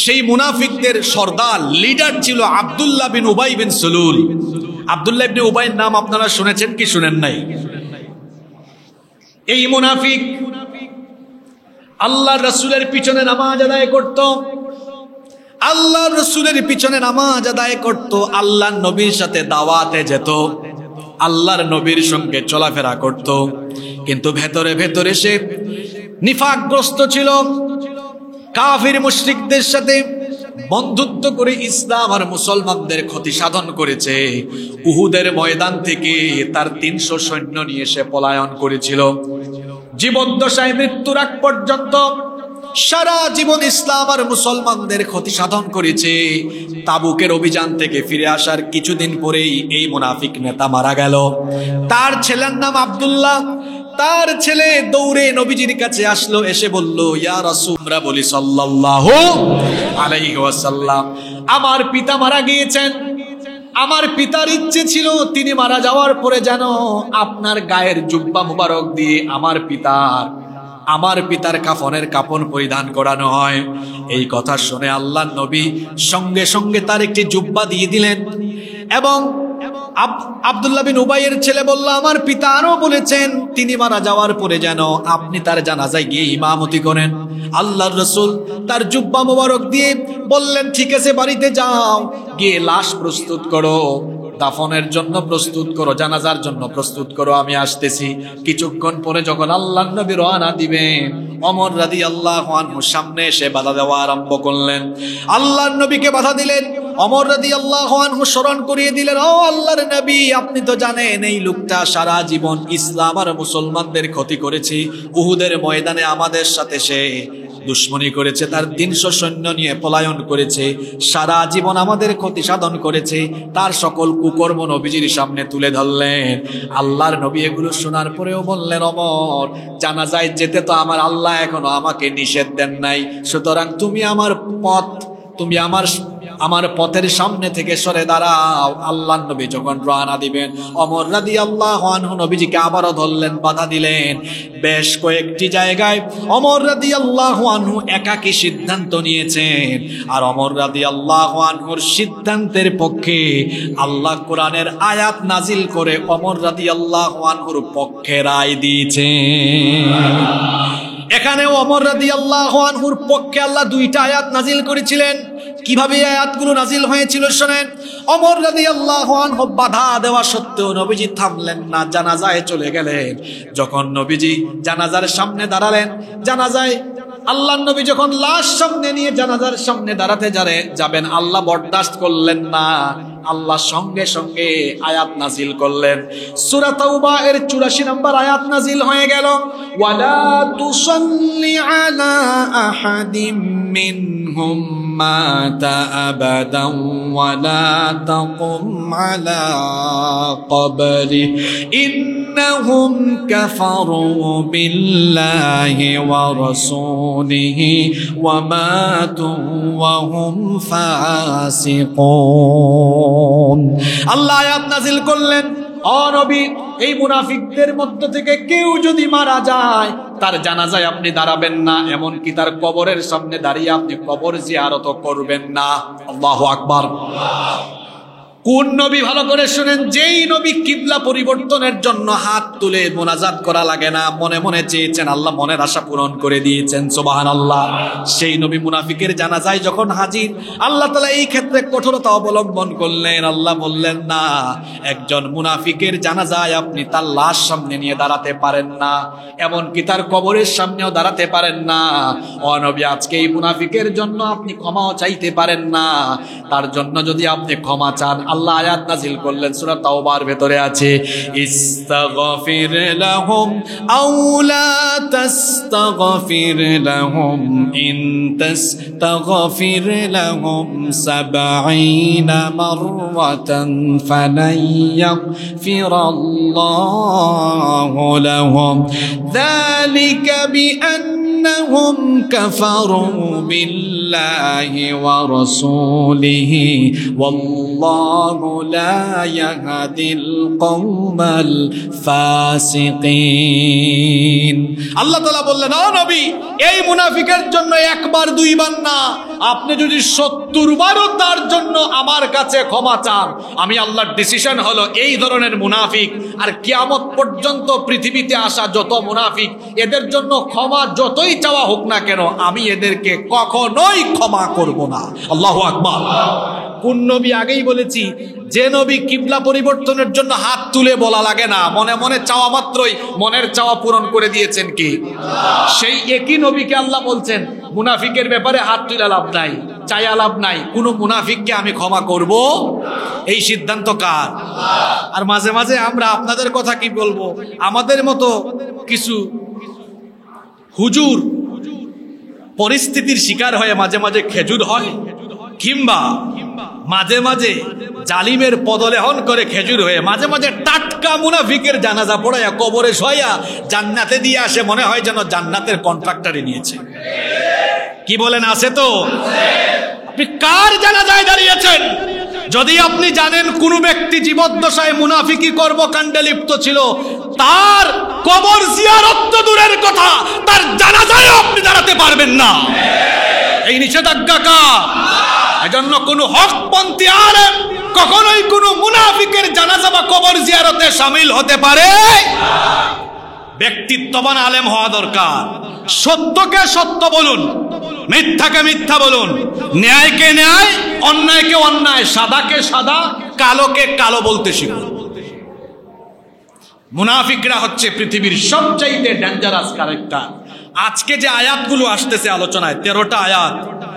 সেই মুনাফিকদের সর্দার লিডার ছিল আব্দুল্লাহ বিন উবাই বিন সুলুল। আব্দুল্লাহ ইবনে উবাইয়ের নাম আপনারা শুনেছেন কি শুনেন নাই? এই মুনাফিক আল্লাহর রাসূলের পিছনে নামাজ আদায় করত, আল্লাহর রাসূলের পিছনে নামাজ আদায় করত, আল্লাহর নবীর সাথে দাওয়াতে যেত, আল্লাহর নবীর সঙ্গে চলাফেরা করত, কিন্তু ভেতরে ভেতরে সে নিফাকগ্রস্ত ছিল। কাফির মুশরিকদের সাথে বন্ধুত্ব করে ইসলাম আর মুসলমানদের ক্ষতি সাধন করেছে। উহুদের ময়দান থেকে তার 300 সৈন্য নিয়ে সে পলায়ন করেছিল। জীবদ্দশায় মৃত্যুর আগ পর্যন্ত সারা জীবন ইসলাম আর মুসলমানদের ক্ষতি সাধন করেছে। তাবুকের অভিযান থেকে ফিরে আসার কিছুদিন পরেই এই মুনাফিক নেতা মারা গেল। তার ছেলের নাম আব্দুল্লাহ। তার ছেলে দৌড়ে নবীজির কাছে আসলো, এসে বলল, ইয়া রাসূল, আমরা বলি সাল্লাল্লাহু আলাইহি ওয়াসাল্লাম, আমার পিতা মারা গিয়েছেন। আমার পিতার ইচ্ছে ছিল তিনি মারা যাওয়ার পরে যেন আপনার গায়ের জুব্বা মুবারক দিয়ে আমার পিতার কাফনের কাপড় পরিধান করানো হয়। এই কথা শুনে আল্লাহর নবী সঙ্গে সঙ্গে তার একটি জুব্বা দিয়ে দিলেন। এবং আব্দুল্লাহ বিন উবাইয়ের ছেলে বলল, আমার পিতা আরো বলেছেন তিনি মারা যাওয়ার পরে যেন আপনি তার জানাজায় গিয়ে ইমামতি করেন। আল্লাহর রাসূল তার জুব্বা মোবারক দিয়ে বললেন, ঠিক আছে, বাড়িতে যাও, গিয়ে লাশ প্রস্তুত করো, দাফনের জন্য প্রস্তুত করো, জানাজার জন্য প্রস্তুত করো, আমি আসতেছি। কিছুক্ষণ পরে যখন আল্লাহর নবী রওনা দিবেন, ওমর রাদিয়াল্লাহু আনহু সামনে এসে বাধা দেওয়া আরম্ভ করলেন। আল্লাহর নবীকে বাধা দিলেন। ওমর রাদিয়াল্লাহু আনহু স্মরণ করিয়ে দিলেন, ও আল্লাহর নবী, আপনি তো জানেন এই লোকটা সারা জীবন ইসলাম আর মুসলমানদের ক্ষতি করেছে। উহুদের ময়দানে আমাদের সাথে সে দুশ্মনী করেছে, তার 300 সৈন্য নিয়ে পলায়ন করেছে, সারা জীবন আমাদের ক্ষতি সাধন করেছে। তার সকল কুকর্ম নবীজির সামনে তুলে ধরলেন। আল্লাহর নবী এগুলো শোনার পরেও বললেন, ওমর, জানাজায় যেতে তো আমার আল্লাহ এখনো আমাকে নিষেধ দেন নাই, সুতরাং তুমি আমার পথের সামনে থেকে সরে দাঁড়াও। আল্লাহর নবী যখন রওনা দিবেন, ওমর রাদিয়াল্লাহু আনহু নবীজিকে আবারও ধরলেন, বাধা দিলেন। বেশ কয়েকটি জায়গায় ওমর রাদিয়াল্লাহু আনহু একাকী সিদ্ধান্ত নিয়েছেন, আর ওমর রাদিয়াল্লাহু আনহুর সিদ্ধান্তের পক্ষে আল্লাহ কোরআনের আয়াত নাজিল করে ওমর রাদিয়াল্লাহু আনহুর পক্ষে রায় দিয়েছেন। এখানে ওমর রাদিয়াল্লাহু আনহুর পক্ষে আল্লাহ 2টা আয়াত নাজিল করেছিলেন। কিভাবে আয়াতগুলো নাজিল হয়েছিল শুনেন। ওমর রাদিয়াল্লাহু আনহু বাধা দেওয়া সত্ত্বেও নবীজি থামলেন না, জানাজায় চলে গেলেন। যখন নবীজি জানাজার সামনে দাঁড়ালেন, জানাজায় আল্লাহর নবী যখন লাশ সামনে নিয়ে জানাজার সামনে দাঁড়াতে যাবেন, আল্লাহ বরদাস্ত করলেন না। আল্লাহ সঙ্গে সঙ্গে আয়াত নাজিল করলেন। সূরা তাওবা এর 84 নম্বর আয়াত নাজিল হয়ে গেল, ওয়ালা তুসাল্লি আলা আহাদিম মিনহুম মাতা আবাদান ওয়ালা তাকুম আলা কবরি ইন্নাহুম কাফারু বিল্লাহি ওয়া রাসূলিহি ওয়া মাতু ওয়া হুম ফাসিকুন। আল্লাহ আয়াত নাজিল করলেন, ও নবী, এই মুনাফিকদের মধ্য থেকে কেউ যদি মারা যায়, তার জানাজায় আপনি দাঁড়াবেন না, এমনকি তার কবরের সামনে দাঁড়িয়ে আপনি কবর জিয়ারত করবেন না। আল্লাহু আকবার। কোন নবী? ভালো করে শুনেন। যেই নবী কিবলা পরিবর্তনের জন্য হাত তুলে মোনাজাত করা লাগে না, মনে মনে চেয়েছেন, আল্লাহ মনের আশা পূরণ করে দিয়েছেন, সুবহানাল্লাহ। সেই নবী মুনাফিকের জানাজায় যখন হাজির, আল্লাহ তাআলা এই ক্ষেত্রে কঠোরতা অবলম্বন করলেন। আল্লাহ বললেন, না, একজন মুনাফিকের জানাজায় আপনি তার লাশ সামনে নিয়ে দাঁড়াতে পারেন না, এমনকি তার কবরের সামনেও দাঁড়াতে পারেন না। ও নবী, আজকে এই মুনাফিকের জন্য আপনি ক্ষমাও চাইতে পারেন না। তার জন্য যদি আপনি ক্ষমা চান, আল্লাহ আয়াত নাজিল করলেন, সূরা তাওবার ভেতরে আছে, ইস্তাগফির লাহুম আও লা তাস্তাগফির লাহুম ইন তাস্তাগফির লাহুম 70 মাররাতান ফালান ইয়াগফিরাল্লাহু লাহুম যালিকা বিআন إنهم كفروا بالله ورسوله والله لا يهدي القوم الفاسقين আল্লাহ তাআলা বললেন, ও নবী, এই মুনাফিকের জন্য একবার দুইবার না, আপনি যদি 70 বারও তার জন্য আমার কাছে ক্ষমা চান, আমি আল্লাহর ডিসিশন হলো এই ধরনের মুনাফিক আর কিয়ামত পর্যন্ত পৃথিবীতে আসা যত মুনাফিক, এদের জন্য ক্ষমা যতই চাওয়া হোক না কেন, আমি এদেরকে কখনোই ক্ষমা করব না। আল্লাহু আকবার। কোন নবী? আগেই বলেছি, যে নবী কিবলা পরিবর্তনের জন্য হাত তুলে বলা লাগে না, মনে মনে চাওয়া মাত্রই মনের চাওয়া পূরণ করে দিয়েছেন কি সেই একই নবীকে আল্লাহ বলছেন মুনাফিকের ব্যাপারে হাত তুলে লাভ নাই, চাইয়া লাভ নাই, কোন মুনাফিককে আমি ক্ষমা করব এই সিদ্ধান্ত কার? আর মাঝে মাঝে আমরা আপনাদের কথা কি বলবো, আমাদের মতো কিছু হুজুর পরিস্থিতির শিকার হয়ে মাঝে মাঝে খেজুর হয়, কিংবা মাঝে মাঝে জালিমের পদলেহন করে খেজুর হয়ে মাঝে মাঝে টাটকা মুনাফিকের জানাজা পড়াইয়া কবরে শোয়া জান্নাতে দিয়ে আসে, মনে হয় যেন জান্নাতের কন্ট্রাক্টরে নিয়েছে। কি বলেন, আছে তো? আপনি কার জানাজায় দাঁড়িয়েছেন? যদি আপনি জানেন কোন ব্যক্তি জীবদ্দশায় মুনাফিকি কর্মকাণ্ডে লিপ্ত ছিল, তার কবর জিয়ারত তো দূরের কথা, তার জানাজায় আপনি দাঁড়াতে পারবেন না। এই নিষেধাজ্ঞা কার? এজন্য কোন হকপন্থী আলেম কখনোই কোন মুনাফিকের জানাজা বা কবর জিয়ারতে শামিল হতে পারে। ব্যক্তিত্ববান আলেম হওয়া দরকার। সত্যকে সত্য বলুন, মিথ্যাকে মিথ্যা বলুন, ন্যায়কে ন্যায়, অন্যায়কে অন্যায়, সাদাকে সাদা, কালোকে কালো বলতে শিখুন। মুনাফিকরা হচ্ছে পৃথিবীর সবচাইতে ডেঞ্জারাস ক্যারেক্টার। আজকে যে আয়াতগুলো আসতেছে আলোচনায়, 13টা আয়াত,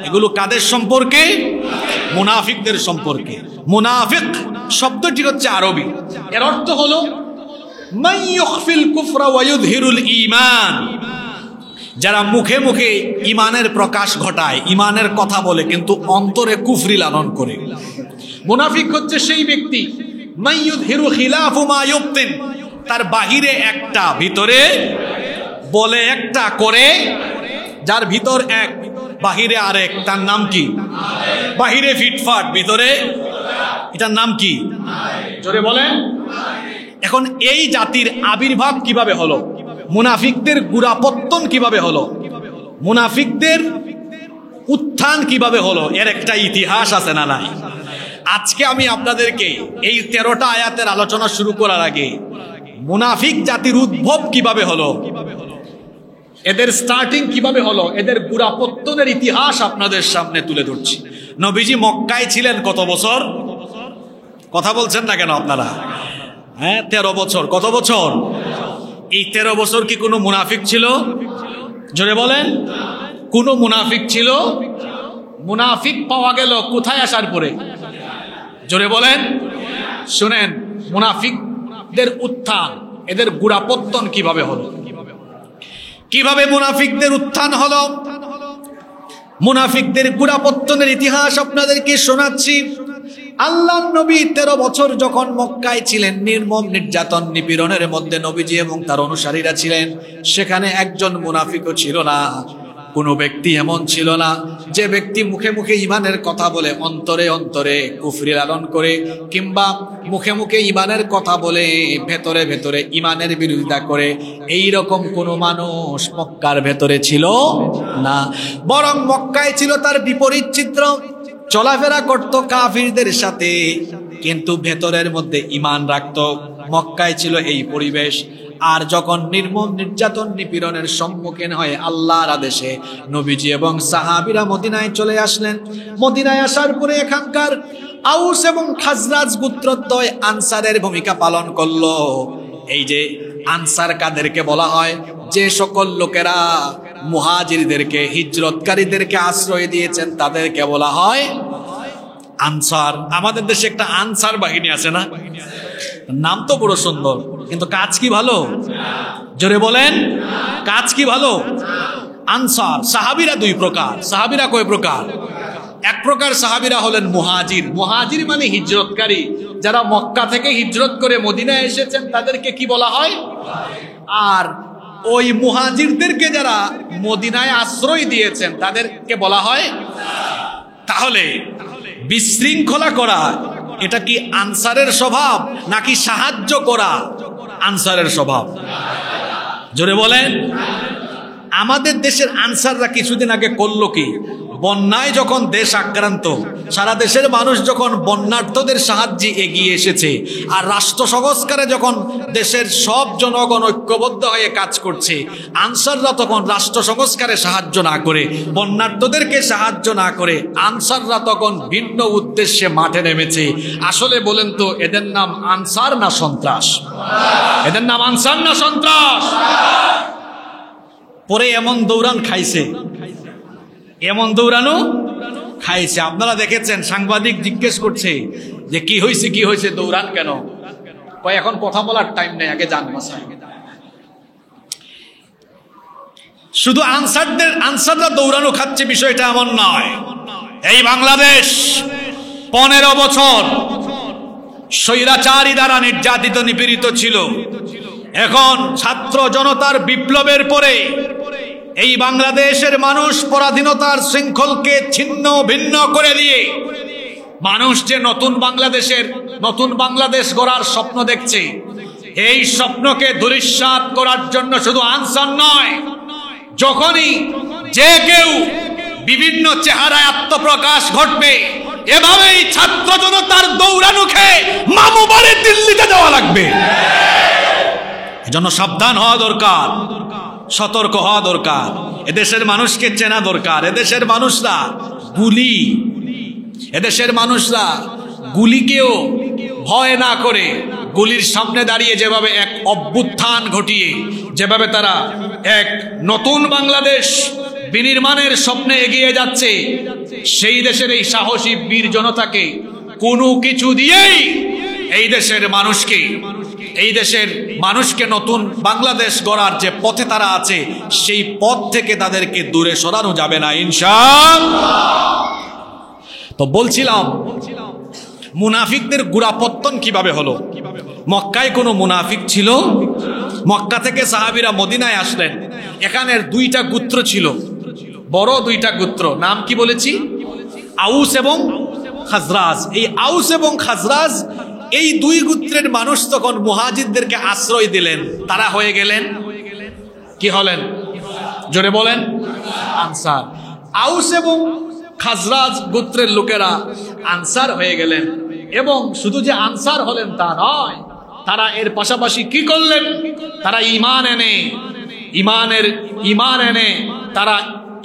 এগুলো কাদের সম্পর্কে? মুনাফিকদের সম্পর্কে। মুনাফিক শব্দটি হচ্ছে আরবি, এর অর্থ হলো মান ইউখফিল কুফরা ওয়া ইউযহিরুল ঈমান, যারা মুখে মুখে ঈমানের প্রকাশ ঘটায়, ঈমানের কথা বলে কিন্তু অন্তরে কুফরি লালন করে। মুনাফিক হচ্ছে সেই ব্যক্তি মান ইউযহিরু খিলাফু মা ইউবতিন, তার বাহিরে একটা ভিতরে বলে একটা করে, যার ভিতর এক বাহিরে আরেক, তার নাম কি? বাহিরে ফিটফাট ভিতরে, এটার নাম কি? জোরে বলেন। এখন এই জাতির আবির্ভাব কিভাবে হলো? মুনাফিকদের গুড়াপত্তন কিভাবে হলো? মুনাফিকদের উত্থান কিভাবে হলো? এর একটা ইতিহাস আছে না নাই? আজকে আমি আপনাদেরকে এই 13টা আয়াতের আলোচনা শুরু করার আগে মুনাফিক জাতির উদ্ভব কিভাবে হলো, এদের স্টার্টিং কিভাবে হলো, এদের গুড়াপত্তনের ইতিহাস আপনাদের সামনে তুলে ধরছি। নবীজি মক্কায় ছিলেন কত বছর? কথা বলছেন না কেন আপনারা? হ্যাঁ, 13 বছর। কত বছর? এই 13 বছর কি কোনো মুনাফিক ছিল? জোরে বলেন। কোনো মুনাফিক ছিল? মুনাফিক পাওয়া গেল কোথায় আসার পরে? জোরে বলেন। শুনেন, মুনাফিকদের উত্থান, এদের গুড়াপত্তন কিভাবে হলো, কিভাবে মুনাফিকদের উত্থান হলো, মুনাফিকদের গুড়াপত্তনের ইতিহাস আপনাদেরকে শোনাচ্ছি। আল্লাহর নবী 13 বছর যখন মক্কায় ছিলেন, নির্মম নির্যাতন নিপীড়নের মধ্যে নবীজি এবং তার অনুসারীরা ছিলেন। সেখানে একজন মুনাফিকও ছিল না, কোনো ব্যক্তি এমন ছিল না যে ব্যক্তি মুখে মুখে ঈমানের কথা বলে অন্তরে অন্তরে কুফরি লালন করে, কিংবা মুখে মুখে ঈমানের কথা বলে ভেতরে ভেতরে ঈমানের বিরোধিতা করে। এই রকম কোনো মানুষ মক্কার ভেতরে ছিল না, বরং মক্কায় ছিল তার বিপরীত চিত্র। চলাফেরা করত কাফিরদের সাথে, কিন্তু ভেতরের মধ্যে ঈমান রাখত। মক্কায় ছিল এই পরিবেশ। আর যখন নির্মম নির্যাতন নিপীড়নের সম্মুখীন হয়ে আল্লাহর আদেশে নবীজি এবং সাহাবীরা মদিনায় চলে আসলেন। মদিনায় আসার পরে এখানকার আউস এবং খাজরাজ গোত্রদ্বয় আনসারের ভূমিকা পালন করলো। এই যে আনসার কাদেরকে বলা হয়? যে সকল লোকেরা মুহাজিরদেরকে, হিজরতকারীদেরকে আশ্রয় দিয়েছেন, তাদেরকে বলা হয় আনসার। আমাদের দেশে একটা আনসার বাহিনী আছে না? নাম তো বড় সুন্দর, কিন্তু কাজ কি ভালো? জোরে বলেন, কাজ কি ভালো? আনসার সাহাবীরা 2 প্রকার। সাহাবীরা কয় প্রকার? এক প্রকার সাহাবীরা হলেন মুহাজির। মুহাজির মানে হিজরতকারী, যারা মক্কা থেকে হিজরত করে মদিনায় এসেছেন, তাদেরকে কি বলা হয়? আর ওই মুহাজিরদেরকে যারা মদিনায় আশ্রয় দিয়েছেন তাদেরকে বলা হয়। তাহলে বিশৃঙ্খলা করা এটা কি আনসারের স্বভাব নাকি সাহায্য করা আনসারের স্বভাব? জোরে বলেন। আমাদের দেশের আনসাররা কিছুদিন আগে করলো কি, বন্যায় যখন দেশ আক্রান্ত, সারা দেশের মানুষ যখন বন্যার্থদের সাহায্যে এগিয়ে এসেছে, আর রাষ্ট্র সংস্কারে যখন দেশের সব জনগণ ঐক্যবদ্ধ হয়ে কাজ করছে, আনসাররা তখন রাষ্ট্র সংস্কারে সাহায্য না করে, বন্যার্থদেরকে সাহায্য না করে, আনসাররা তখন ভিন্ন উদ্দেশ্যে মাঠে নেমেছে। আসলে বলেন তো, এদের নাম আনসার না সন্ত্রাস? এদের নাম আনসার না সন্ত্রাস? পরে এমন দৌড়ান খাইছে, এমন দৌড়ানো খাইছে। আপনারা দেখেছেন, সাংবাদিক জিজ্ঞেস করছে যে কি হয়েছে, কি হয়েছে, দৌড়ান কেন? কয় এখন কথা বলার টাইম নেই, আগে যান বাসায়। শুধু আনসাররা দৌড়ানো খাচ্ছে বিষয়টা এমন নয়। এই বাংলাদেশ 15 বছর স্বৈরাচারী দ্বারা নির্যাতিত নিপীড়িত ছিল। এখন ছাত্র জনতার বিপ্লবের পরে এই বাংলাদেশের মানুষ পরাধীনতার শৃঙ্খলকে ছিন্ন ভিন্ন করে দিয়ে মানুষ যে নতুন বাংলাদেশ গড়ার স্বপ্ন দেখছে, এই স্বপ্নকে ধূলিসাৎ করার জন্য শুধু আনসার নয়, যখনই যে কেউ বিভিন্ন চেহারায় আত্মপ্রকাশ ঘটবে, এভাবেই ছাত্র জনতার দৌড়ানো খেয়ে মামু বাড়ি দিল্লিতে যাওয়া লাগবে। এজন্য সাবধান হওয়া দরকার, সতর্ক হওয়া দরকার, এদেশের মানুষকে চেনা দরকার। এদেশের মানুষরা গুলিকেও ভয় না করে, গুলির সামনে দাঁড়িয়ে যেভাবে এক অভ্যুত্থান ঘটিয়ে যেভাবে তারা এক নতুন বাংলাদেশ বিনির্মাণের স্বপ্নে এগিয়ে যাচ্ছে, সেই দেশের এই সাহসী বীর জনতাকে কোনো কিছু দিয়েই এই দেশের মানুষকে নতুন বাংলাদেশ গড়ার যে পথে তারা আছে, সেই পথ থেকে তাদেরকে দূরে সরানো যাবে না ইনশাআল্লাহ। তো বলছিলাম, মুনাফিকদের গোড়াপত্তন কিভাবে হলো? মক্কায় কোনো মুনাফিক ছিল? মক্কা থেকে সাহাবীরা মদিনায় আসলেন। এখানের 2টা গোত্র ছিল, বড় 2টা গোত্র। নাম কি বলেছি? আউস এবং খাজরাজ। এই আউস এবং খাজরাজ, এই 2 গোত্রের মানুষ তখন মুহাজিরদেরকে আশ্রয় দিলেন। তারা হয়ে গেলেন, কি হলেন? জোরে বলেন, আনসার। আউস এবং খাজরাজ গোত্রের লোকেরা আনসার হয়ে গেলেন। এবং শুধু যে আনসার হলেন তা নয়, তারা এর পাশাপাশি কি করলেন? তারা ঈমান এনে তারা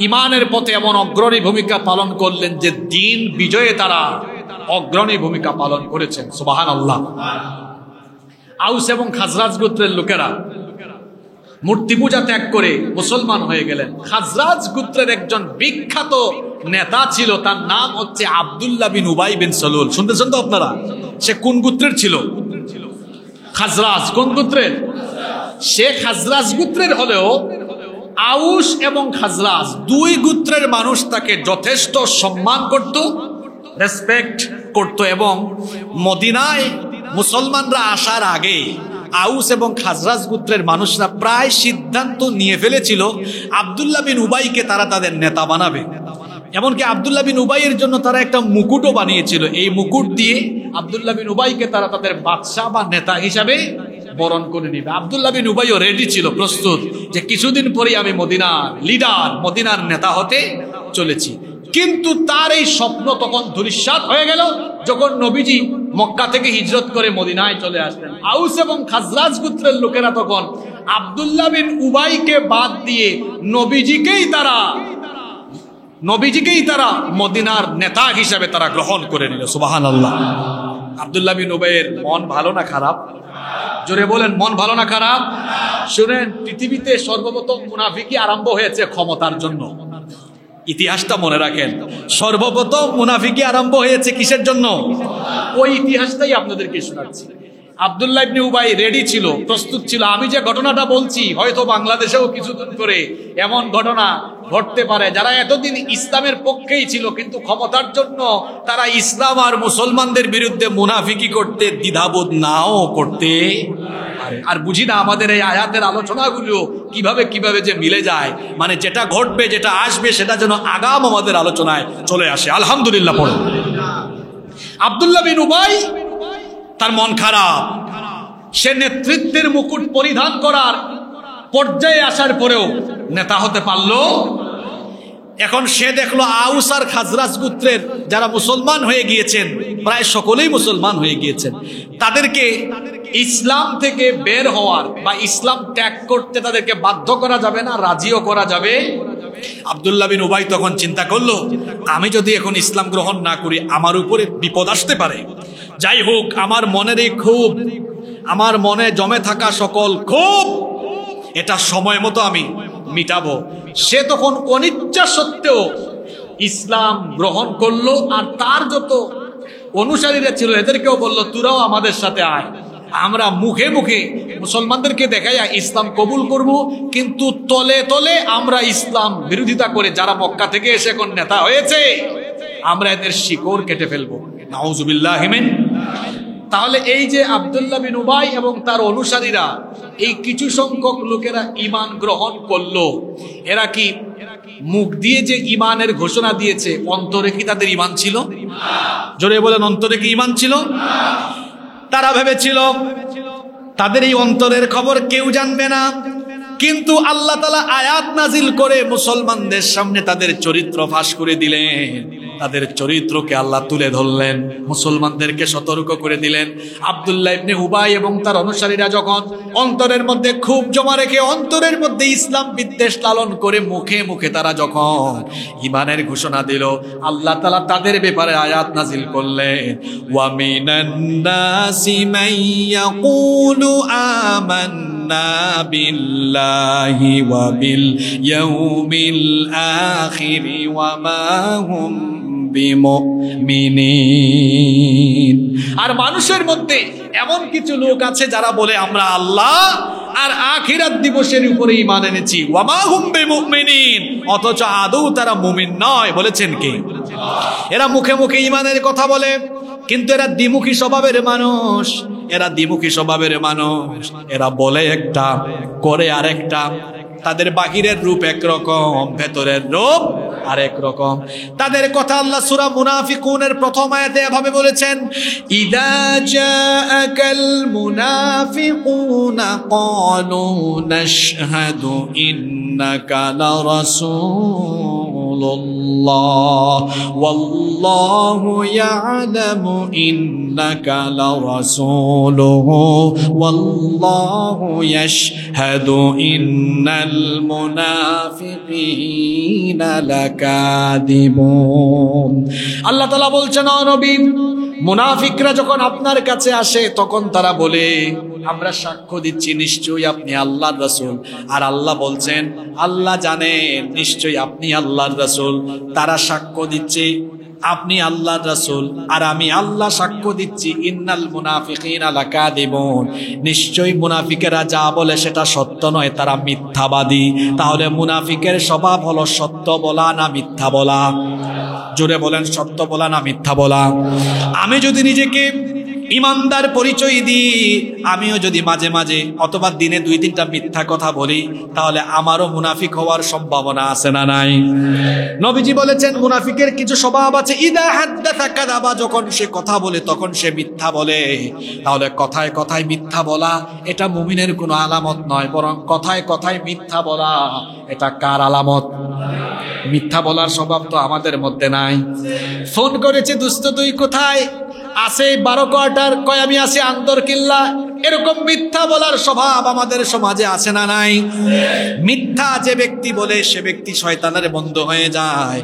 ঈমানের পথে এমন অগ্রণী ভূমিকা পালন করলেন যে দ্বীন বিজয়ে তারা অগ্রণী ভূমিকা পালন করেছেন। সুবহানাল্লাহ। আউস এবং খাজরাজ গোত্রের লোকেরা মূর্তি পূজা ত্যাগ করে মুসলমান হয়ে গেলেন। খাজরাজ গোত্রের একজন বিখ্যাত নেতা ছিল, তার নাম হচ্ছে আব্দুল্লাহ বিন উবাই বিন সালুল। শুনতেছেন তো আপনারা? সে কোন গোত্রের ছিল? খাজরাজ। কোন গোত্রের? সে খাজরাজ গোত্রের হলেও আউস এবং খাজরাজ 2 গোত্রের মানুষ তাকে যথেষ্ট সম্মান করত, রেসপেক্ট করত। এবং মদিনায় মুসলমানরা আসার আগে আউস এবং খাজরাজ গোত্রের মানুষরা প্রায় সিদ্ধান্ত নিয়ে ফেলেছিল আব্দুল্লাহ বিন উবাইকে তারা তাদের নেতা বানাবে। এমনকি আব্দুল্লাহ বিন উবাইয়ের জন্য তারা একটা মুকুটও বানিয়েছিল। এই মুকুট দিয়ে আব্দুল্লাহ বিন উবাইকে তারা তাদের বাদশা বা নেতা হিসাবে বরণ করে নেবে। আব্দুল্লাহ বিন উবাইও রেডি ছিল, প্রস্তুত, যে কিছুদিন পরেই আমি মদিনার লিডার, মদিনার নেতা হতে চলেছি। কিন্তু তার এই স্বপ্ন তখন ধূলিসাৎ হয়ে গেল যখন নবীজি মক্কা থেকে হিজরত করে মদিনায় চলে আসলেন। আউস এবং খাজরাজ গোত্রের লোকেরা তখন আব্দুল্লাহ বিন উবাইকে বাদ দিয়ে নবীজিকেই তারা মদিনার নেতা হিসাবে তারা গ্রহণ করে নিল। সুবহানাল্লাহ। আব্দুল্লাহ বিন উবাইয়ের মন ভালো না খারাপ? জোরে বলেন, মন ভালো না খারাপ? শুনেন, পৃথিবীতে সর্বপ্রথম মুনাফিকি আরম্ভ হয়েছে ক্ষমতার জন্য। ইতিহাসটা মনে রাখেন, সর্বপ্রথম মুনাফিকি আরম্ভ হয়েছে কিসের জন্য? ওই ইতিহাসটাই আপনাদেরকে শোনাচ্ছি। আব্দুল্লাহ ইবনে উবাই রেডি ছিল, প্রস্তুত ছিল। আমি যে ঘটনাটা বলছি, হয়তো বাংলাদেশেও কিছুদিন করে এমন ঘটনা ঘটতে পারে। যারা এতদিন ইসলামের পক্ষেই ছিল, কিন্তু ক্ষমতার জন্য তারা ইসলাম আর মুসলমানদের বিরুদ্ধে মুনাফিকি করতে দ্বিধাবোধ নাও করতে পারে। আর বুঝি না আমাদের এই আয়াতের আলোচনাগুলো কিভাবে কিভাবে যে মিলে যায়, মানে যেটা ঘটবে যেটা আসবে সেটা যেন আগাম আমাদের আলোচনায় চলে আসে। আলহামদুলিল্লাহ পড়ো। আব্দুল্লাহ বিন উবাই, তার মন খারাপ, সে নেতৃত্বের মুকুট পরিধান করার পর্যায়ে আসার পরেও নেতা হতে পারলো। এখন সে দেখলো আউস আর খাজরাজ গোত্রের যারা মুসলমান হয়ে গিয়েছেন, প্রায় সকলেই মুসলমান হয়ে গিয়েছেন, তাদেরকে ইসলাম থেকে বের হওয়ার বা ইসলাম ত্যাগ করতে তাদেরকে বাধ্য করা যাবে না, রাজিও করা যাবে। আব্দুল্লাহ বিন উবাই তখন চিন্তা করলো, আমি যদি এখন ইসলাম গ্রহণ না করি আমার উপরে বিপদ আসতে পারে। যাই হোক, আমার মনের এই ক্ষোভ, আমার মনে জমে থাকা সকল ক্ষোভ, এটা সময় মতো আমি মিটাবো। সে তখন অনিচ্ছা সত্ত্বেও ইসলাম গ্রহণ করলো, আর তার যত অনুসারীরা ছিল এদেরকেও বললো, তোরাও আমাদের সাথে আয়, আমরা মুখে মুখে মুসলমানদেরকে দেখাই ইসলাম কবুল করব, কিন্তু তলে তলে আমরা ইসলাম বিরোধিতা করে যারা মক্কা থেকে এসে এখন নেতা হয়েছে আমরা এদের শিকড় কেটে ফেলবো। নাউজুবিল্লাহি মিন। তাহলে এই যে আব্দুল্লাহ বিন উবাই এবং তার অনুসারীরা, এই কিছু সংখ্যক লোকেরা ঈমান গ্রহণ করলো, এরা কি মুখ দিয়ে যে ঈমানের ঘোষণা দিয়েছে, অন্তরে কি তাদের ঈমান ছিল? জোরে বলেন, অন্তরে কি ঈমান ছিল? তারা ভেবেছিল তাদের এই অন্তরের খবর কেউ জানবে না, কিন্তু আল্লাহ তাআলা আয়াত নাজিল করে মুসলমানদের সামনে তাদের চরিত্র ফাঁস করে দিলেন। তাদের চরিত্রকে আল্লাহ তুলে ধরলেন, মুসলমানদেরকে সতর্ক করে দিলেন। আব্দুল্লাহ ইবনে উবাই এবং তার অনুসারীরা যখন অন্তরের মধ্যে খুব জমা রেখে অন্তরের মধ্যে ইসলাম বিদ্বেষ লালন করে মুখে মুখে তারা যখন ঈমানের ঘোষণা দিল, আল্লাহ তাআলা তাদের ব্যাপারে আয়াত নাজিল করলেন, ওয়া মিনান নাসি মান ইয়াকুলু আমান্না বিল্লাহি ওয়া বিল ইয়াউমিল আখির ওয়া মা হুম বিমুমিনিন। আর মানুষের মধ্যে এমন কিছু লোক আছে যারা বলে আমরা আল্লাহ আর আখিরাত দিবসের উপরে ঈমান এনেছি, ওয়া মা হুম বিমুমিনিন, অথচ আদৌ তারা মুমিন নয়। বলেছেন কে? এরা মুখে মুখে ঈমানের কথা বলে, কিন্তু এরা দ্বিমুখী স্বভাবের মানুষ। এরা দ্বিমুখী স্বভাবের মানুষ, এরা বলে একটা করে আরেকটা। তাদের বাহিরের রূপ একরকম, ভেতরের রূপ আরেক রকম। তাদের কথা আল্লাহ সূরা মুনাফিকুনের প্রথম আয়াতে এভাবে বলেছেন, ইদা জাআকাল মুনাফিকুনা ক্বালু নাশহাদু ইন্নাকা লারাসূলুল্লাহ ওয়াল্লাহু ইয়ালামু ইন্নাকা লারাসূলুহু ওয়াল্লাহু ইয়াশহাদু ইন্নাল মুনাফিকিনা লাকাযিবুন। আল্লাহ তাআলা বলছেন, ও নবী, মুনাফিকরা যখন আপনার কাছে আসে তখন তারা বলে আমরা সাক্ষ্য দিচ্ছি নিশ্চয়ই আপনি আল্লাহর রাসূল। আর আল্লাহ বলছেন, আল্লাহ জানেন নিশ্চয়ই আপনি আল্লাহর রাসূল। তারা সাক্ষ্য দিচ্ছে আপনি আল্লাহর রাসূল, আর আমি আল্লাহ সাক্ষ্য দিচ্ছি ইন্নাল মুনাফিকিনা লাকাযিবুন, নিশ্চয়ই মুনাফিকেরা যা বলে সেটা সত্য নয়, তারা মিথ্যাবাদী। তাহলে মুনাফিকের স্বভাব হলো সত্য বলা না মিথ্যা বলা? জোরে বলেন, সত্য বলা না মিথ্যা বলা? আমি যদি নিজেকে ইমানদার পরিচয় দিই, আমিও যদি মাঝে মাঝে অথবা দিনে 2-3টা মিথ্যা কথা বলি, তাহলে আমারও মুনাফিক হওয়ার সম্ভাবনা আছে না নাই? নবীজি বলেছেন মুনাফিকের কিছু স্বভাব আছে, ইদা হাদ্দাসা কাযাবা, যখন সে কথা বলে তখন সে মিথ্যা বলে। তাহলে কথায় কথায় মিথ্যা বলা এটা মুমিনের কোনো আলামত নয়, বরং কথায় কথায় মিথ্যা বলা এটা কার আলামত? মিথ্যা বলার স্বভাব তো আমাদের মধ্যে নাই। ফোন করেছে, দোস্ত তুই কোথায়? আছে 12 কোয়ার্টার, কয় আমি আছি আন্তরকিল্লা। এরকম মিথ্যা বলার স্বভাব আমাদের সমাজে আছে না নাই? মিথ্যা যে ব্যক্তি বলে সে ব্যক্তি শয়তানের বন্ধু হয়ে যায়।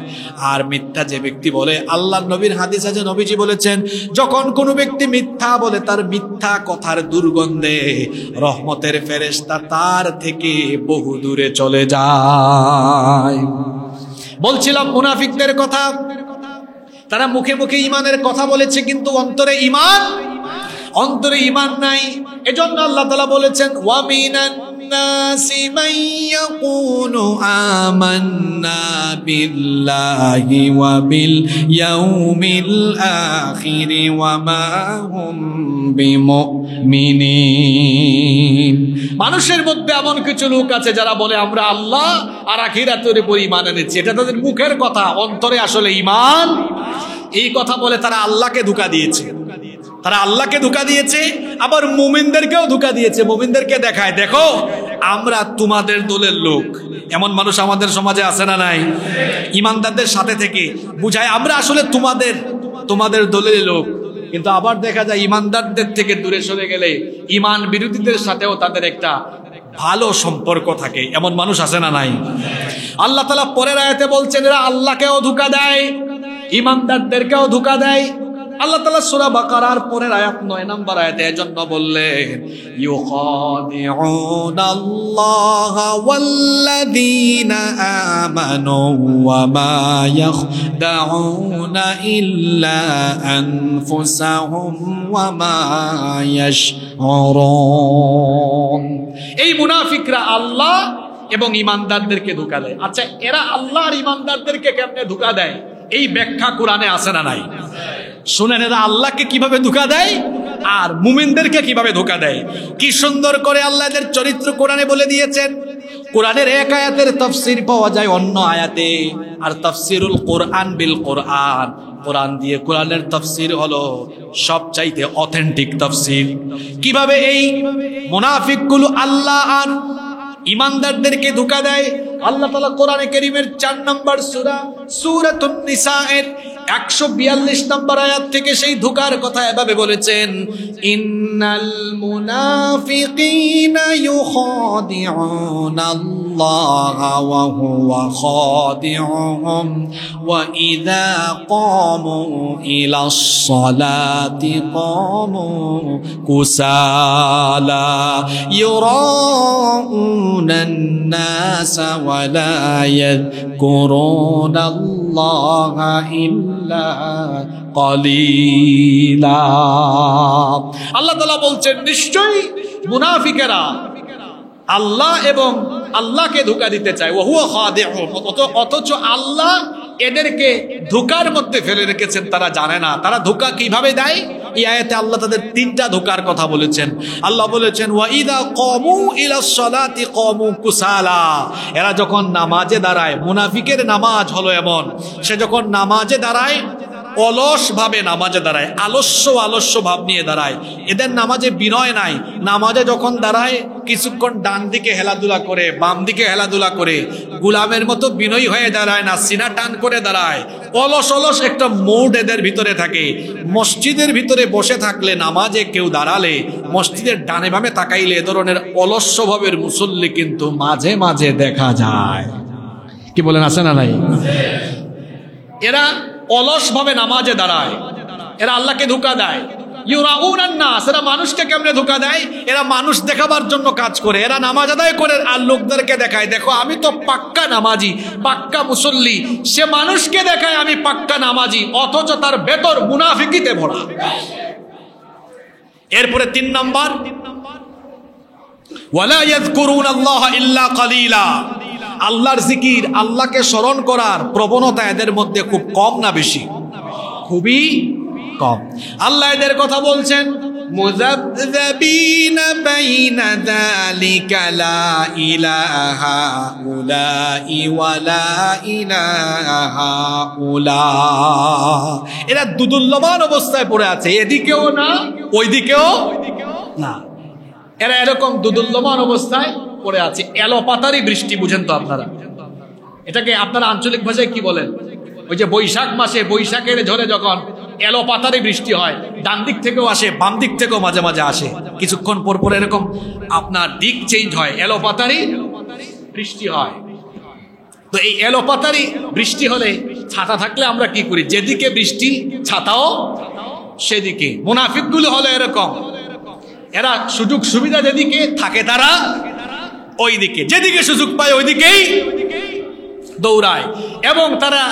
আর মিথ্যা যে ব্যক্তি বলে, আল্লাহর নবীর হাদিস আছে, নবীজি বলেছেন যখন কোনো ব্যক্তি মিথ্যা বলে তার মিথ্যা কথার দুর্গন্ধে রহমতের ফেরেশতা তার থেকে বহু দূরে চলে যায়। বলছিলাম মুনাফিকদের কথা, তারা মুখে মুখে ঈমানের কথা বলেছে কিন্তু অন্তরে ঈমান অন্তরে ঈমান নাই। এজন্য আল্লাহ তাআলা বলেছেন ওয়া মিনান নাসি মান ইয়াকুলু আমান্না বিল্লাহি ওয়া বিল ইয়াউমিল আখির ওয়া মা হুম বিমুমিনিন। মানুষের মধ্যে এমন কিছু লোক আছে যারা বলে আমরা আল্লাহ আর আখিরাতের উপর ঈমান এনেছি, এটা তাদের মুখের কথা, অন্তরে আসলে ঈমান। এই কথা বলে তারা আল্লাহকে ধোঁকা দিয়েছে, তারা আল্লাহকে ধোঁকা দিয়েছে, আবার মুমিনদেরকেও ধোঁকা দিয়েছে। মুমিনদেরকে দেখায় দেখো আমরা তোমাদের দলের লোক। এমন মানুষ আমাদের সমাজে আছে না নাই? ইমানদারদের সাথে থেকে বুঝায় আমরা আসলে তোমাদের দলের লোক, কিন্তু আবার দেখা যায় ইমানদারদের থেকে দূরে সরে গেলে ইমান বিরোধীদের সাথেও তাদের একটা ভালো সম্পর্ক থাকে। এমন মানুষ আছে না নাই? আল্লাহ তাআলা পরের আয়াতে বলছেন এরা আল্লাহকেও ধোঁকা দেয়, ইমানদারদেরকেও ধোঁকা দেয়। আল্লাহ তাআলা সূরা বাকারার পরের আয়াত 9 নম্বর আয়াতে এজন্য বললেন ইউখাদিউনাল্লাহা ওয়াল্লাযীনা আমানু ওয়া মা ইয়াখদাউনা ইল্লা আনফুসাহুম ওয়া মা ইয়াশউরুন। এই মুনাফিকরা আল্লাহ এবং ইমানদারদেরকে ধোঁকা দেয়। আচ্ছা এরা আল্লাহ আর ইমানদারদেরকে কেমনে ধোঁকা দেয়? এই ব্যাখ্যা কোরআনে আছে না নাই? শুনেন এরা আল্লাহকে কিভাবে ধোঁকা দেয় আর মুমিনদেরকে কিভাবে ধোঁকা দেয়। কি সুন্দর করে আল্লাহ এদের চরিত্র কোরআনে বলে দিয়েছেন। কোরআনের এক আয়াতের তাফসীর পাওয়া যায় অন্য আয়াতে, আর তাফসীরুল কোরআন বিল কোরআন, কোরআন দিয়ে কোরআনের তাফসীর হলো সবচাইতে অথেন্টিক তাফসীর। কিভাবে এই মুনাফিকগুলো আল্লাহ আর ইমানদারদেরকে ধোঁকা দেয় আল্লাহ তাআলা কোরআনে কারীমের 4 নম্বর সূরা সূরাতুন নিসায়ের 142 নম্বর আয়াত থেকে সেই ধোঁকার কথা এভাবে বলেছেন ইন্নাল মুনাফিকিনা ইউখাদিউনাল্লাহা ওয়া হুয়া খাদিউহুম ওয়া ইযা ক্বামু ইলাস সালাতি ক্বামু কুসালা ইউরাউনান নাসা ওয়া লা ইয়াযকুরুনাল্লাহা ইল্লা কলিলা। আল্লাহ তাআলা বলছেন নিশ্চয়ই মুনাফিকেরা আল্লাহ এবং আল্লাহকে ধোঁকা দিতে চায়, ওয়া হুয়া খাদিউহুম, অথচ আল্লাহ এদেরকে ধোঁকার মধ্যে ফেলে রেখেছেন, তারা জানে না তারা ধোঁকা কিভাবে দেয়। এই আয়াতে আল্লাহ তাদের 3টা ধোঁকার কথা বলেছেন। আল্লাহ বলেছেন ওয়া ইযা ক্বামু ইলাস সালাতি ক্বামু কুসালা, এরা যখন নামাজে দাঁড়ায়, মুনাফিকের নামাজ হলো এমন, সে যখন নামাজে দাঁড়ায় অলস ভাবে নামাজে দাঁড়ায়, আলস্য ভাব নিয়ে দাঁড়ায়। এদের নামাজে বিনয় নাই। নামাজে যখন দাঁড়ায় কিছুক্ষণ ডান দিকে হেলাধুলা করে, বাম দিকে হেলাধুলা করে, গোলামের মতো বিনয়ী হয়ে দাঁড়ায় না, সিনা টান করে দাঁড়ায়। অলস একটা মুড এদের ভিতরে থাকে। মসজিদের ভিতরে বসে থাকলে, নামাজে কেউ দাঁড়ালে, মসজিদের ডানে বামে তাকাইলে এ ধরনের অলস্য ভাবের মুসল্লি কিন্তু মাঝে মাঝে দেখা যায়। কি বলেন, আছে না নাই? এরা অলস ভাবে নামাজে দাঁড়ায়, এরা আল্লাহকে ধোঁকা দেয়। ইউরাউনান নাস, এরা মানুষকে কেমনে ধোঁকা দেয়? এরা মানুষ দেখাবার জন্য কাজ করে, এরা নামাজ আদায় করে আর লোকদেরকে দেখায় দেখো আমি তো পাক্কা নামাজি, পাক্কা মুসল্লি। সে মানুষকে দেখায় আমি পাক্কা নামাজি, অথচ তার ভেতর মুনাফিকিতে ভরা। এরপরে 3 নম্বর ওয়ালা ইয়াযকুরুনাল্লাহা ইল্লা কলিলা, আল্লাহর জিকির, আল্লাহকে স্মরণ করার প্রবণতা এদের মধ্যে খুব কম না বেশি? খুবই কম। আল্লাহ এদের কথা বলছেন মুযাবযাবিনা বাইনা যালিকা লা ইলাহা উলাই ওয়া লা ইলাহা উলা, এরা দুদুল্যমান অবস্থায় পড়ে আছে, এদিকেও না ওইদিকেও না, এরা এরকম দুদুল্যমান অবস্থায় পড়ে আছে। এলোপাতারি বৃষ্টি, বুঝেন তো আপনারা? এটাকে আপনারা আঞ্চলিক ভাষায় কি বলেন? ওই যে বৈশাখ মাসে বৈশাখের ঝড়ে যখন এলোপাতারি বৃষ্টি হয়, ডান দিক থেকেও আসে, বাম দিক থেকেও মাঝে মাঝে আসে, কিছুক্ষণ পর পর এরকম আপনার দিক চেঞ্জ হয়, এলোপাতারি বৃষ্টি হয়। তো এই এলোপাতারি বৃষ্টি হলে ছাতা থাকলে আমরা কি করি? যেদিকে বৃষ্টি ছাতাও সেদিকে। মুনাফিকগুলো হলো এরকম, এরা সুযোগ সুবিধা যেদিকে থাকে তারা ওই দিকে, যেদিকে সুযোগ পায় ওইদিকেই দৌড়ায়। এবং তারা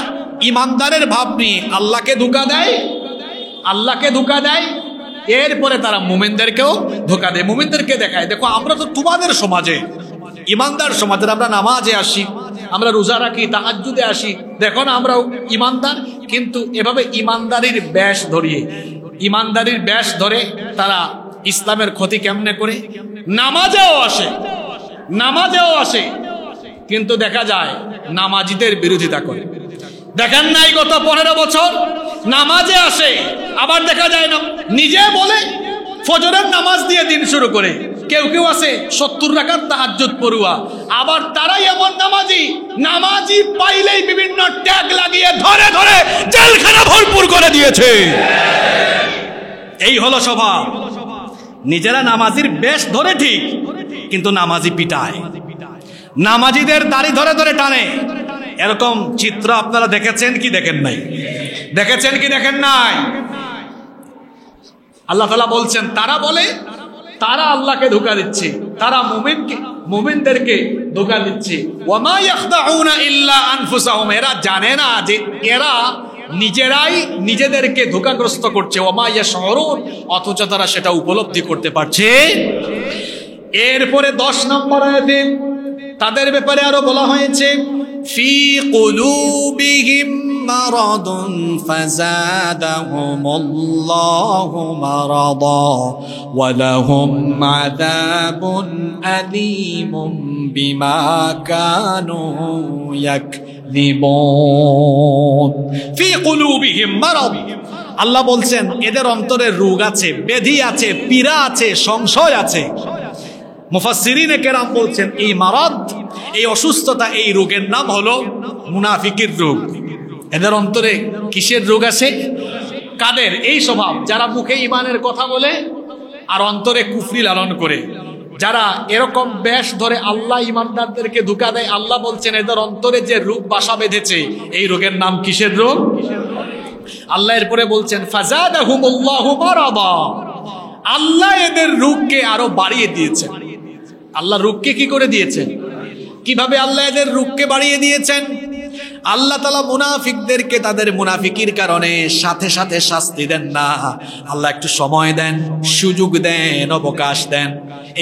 ইমানদারের ভাব নিয়ে আল্লাহকে ধোঁকা দেয়, আল্লাহকে ধোঁকা দেয় এরপরে তারা মুমিনদেরকেও ধোঁকা দেয়, মুমিনদেরকে দেখায় দেখো আমরা তো তোমাদের সমাজে ইমানদার সমাজের, আমরা নামাজে আসি, আমরা রোজা রাখি, তাহাজ্জুদে আসি, দেখো না আমরাও ইমানদার। কিন্তু এভাবে ইমানদারির ব্যাস ধরে তারা ইসলামের ক্ষতি কেমনে করে? নামাজেও আসে কিন্তু দেখা যায় নামাজিদের বিরোধিতা করে। দেখেন নাই গত 15 বছর নামাজে আসে, আবার দেখা যায় না নিজে বলে ফজরের নামাজ দিয়ে দিন শুরু করে। কেউ আছে 70 রাকাত তাহাজ্জুদ পড়ুয়া, আবার তারাই এমন নামাজি পাইলেই বিভিন্ন ট্যাগ লাগিয়ে ধরে ধরে জেলখানা ভরপুর করে দিয়েছে। এই হলো স্বভাব। নিজেরা নামাজির বেশ ধরে ঠিক, কিন্তু নামাজি পিটায়, নামাজিদের দাড়ি ধরে ধরে টানে। এরকম চিত্র আপনারা দেখেছেন কি দেখেন নাই? আল্লাহ তাআলা বলছেন তারা আল্লাহকে ধোঁকা দিচ্ছে, তারা মুমিনদেরকে ধোঁকা দিচ্ছে। ওয়ামা ইয়াখদাউনা ইল্লা আনফুসাহুম, এরা জানে না যে এরা নিজেরাই নিজেদেরকে ধোঁকাগ্রস্ত করছে। ওয়ামা ইয়াশউরুন, অথচ তারা সেটা উপলব্ধি করতে পারছে। এরপরে 10 নম্বর আয়াতে তাদের ব্যাপারে আরো বলা হয়েছে, ফি কুলুবিহিম মারাদুন ফাযাদাহুমুল্লাহু মারাদা ওয়া লাহুম আযাবুন আলীমুম বিমা কানু ইয়াকযিবুন। ফি কুলুবিহিম মারাদ, আল্লাহ বলছেন এদের অন্তরে রোগ আছে, ব্যাধি আছে, পীড়া আছে, সংশয় আছে। মুফাসসিরিনে কেরাম বলছেন এই মারাদ, এই অসুস্থতা, এই রোগের নাম হলো মুনাফিকের রোগ। এদের অন্তরে কিসের রোগ আছে? কাদের? এই স্বভাব যারা মুখে ঈমানের কথা বলে আর অন্তরে কুফরি লালন করে, যারা এরকম বেশ ধরে আল্লাহ ঈমানদারদেরকে ধোঁকা দেয়। আল্লাহ বলছেন এদের অন্তরে যে রোগ বাসা বেঁধেছে, এই রোগের নাম কিসের রোগ? আল্লাহ এরপরে বলছেন ফাযাদাহুমুল্লাহু মারাদা, আল্লাহ এদের রোগকে আরো বাড়িয়ে দিয়েছেন। আল্লাহ রোগকে কি করে দিয়েছেন? কিভাবে আল্লাহ এদের রোগকে বাড়িয়ে দিয়েছেন? আল্লাহ তাআলা মুনাফিকদেরকে তাদের মুনাফিকির কারণে সাথে সাথে শাস্তি দেন না। আল্লাহ একটু সময় দেন, সুযোগ দেন, অবকাশ দেন।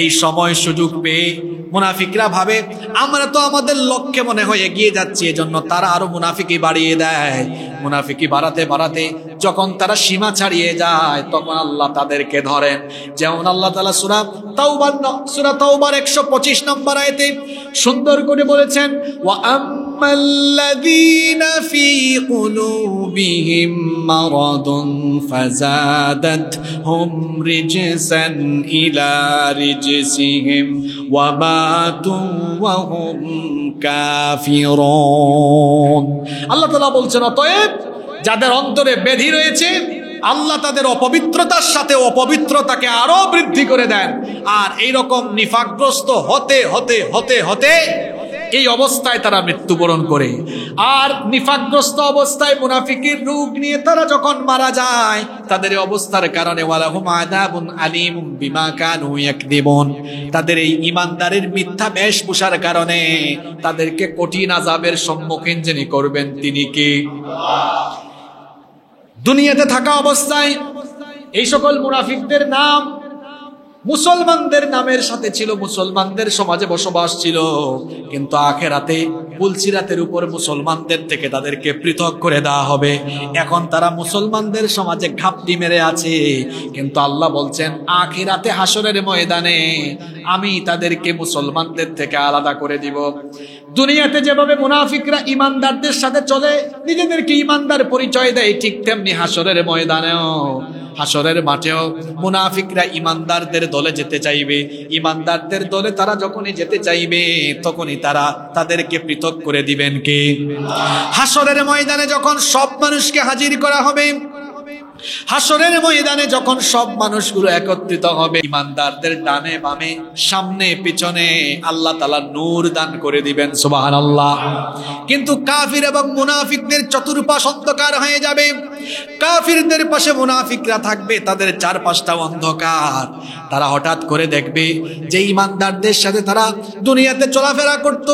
এই সময় সুযোগ পেয়ে মুনাফিকরা ভাবে আমরা তো আমাদের লক্ষ্যে মনে হয় এগিয়ে যাচ্ছি, এজন্য তারা আরো মুনাফিকি বাড়িয়ে দেয়। মুনাফিকি বাড়াতে বাড়াতে যখন তারা সীমা ছাড়িয়ে যায়, তখন আল্লাহ তাদেরকে ধরেন। যেমন আল্লাহ তাআলা সূরা তাওবার 125 নম্বর আয়াতে সুন্দর করে বলেছেন, ওয়া আম্মাল্লাযীনা ফী কুলুবিহিম মারাদুন ফাযাদাতহুম রিজসান ইলা রিজসিহিম ওয়া মাতু ওয়া হুম কাফিরুন। আল্লাহ তাআলা বলছেন অতএব যাদের অন্তরে ব্যাধি রয়েছে, আল্লাহ তাদের অপবিত্রতার সাথে অপবিত্রতাকে আরো বৃদ্ধি করে দেন। আর এইরকম নিফাকগ্রস্ত হতে হতে হতে হতে এই অবস্থায় তারা মৃত্যুবরণ করে। আর নিফাকগ্রস্ত অবস্থায় মুনাফিকের রোগ নিয়ে তারা যখন মারা যায়, তাদের এই অবস্থার কারণে ওয়ালাহুম আযাবুন আলীমুম বিমা কানু ইয়াকযিবুন, তাদের এই ঈমানদারের মিথ্যা বেশভূষার কারণে তাদেরকে কঠিন আযাবের সম্মুখীন যিনি করবেন তিনি কে? দুনিয়াতে থাকা অবস্থায় এই সকল মুনাফিকদের নাম মুসলমানদের নামের সাথে ছিল, মুসলমানদের সমাজে বসবাস ছিল। কিন্তু আখিরাতে পুলসিরাতের উপর মুসলমানদের থেকে তাদেরকে পৃথক করে দেওয়া হবে। এখন তারা মুসলমানদের সমাজে ঘাপটি মেরে আছে, কিন্তু আল্লাহ বলছেন আখিরাতে হাসরের ময়দানে আমি তাদেরকে মুসলমানদের থেকে আলাদা করে দিব। দুনিয়াতে যেভাবে মুনাফিকরা ঈমানদারদের সাথে চলে, নিজেদেরকে ঈমানদার পরিচয় দেয়, ঠিক তেমনি হাসরের ময়দানেও, হাসরের মাঠেও মুনাফিকরা ঈমানদারদের দলে যেতে চাইবে। ঈমানদারদের দলে তারা যখনই যেতে চাইবে, তখনই তারা তাদেরকে পৃথক করে দিবেন কে? হাসরের ময়দানে যখন সব মানুষকে হাজির করা হবে, হাসরের ময়দানে যখন সব মানুষগুলো একত্রিত হবে, ঈমানদারদের ডানে বামে সামনে পিছনে আল্লাহ তাআলা নূর দান করে দিবেন, সুবহানাল্লাহ। কিন্তু কাফির এবং মুনাফিকদের চতুর্পাশ অন্ধকার হয়ে যাবে। কাফিরদের পাশে মুনাফিকরা থাকবে, তাদের চারপাশটা অন্ধকার। তারা হঠাৎ করে দেখবে যে ইমানদারদের সাথে তারা দুনিয়াতে চলাফেরা করত,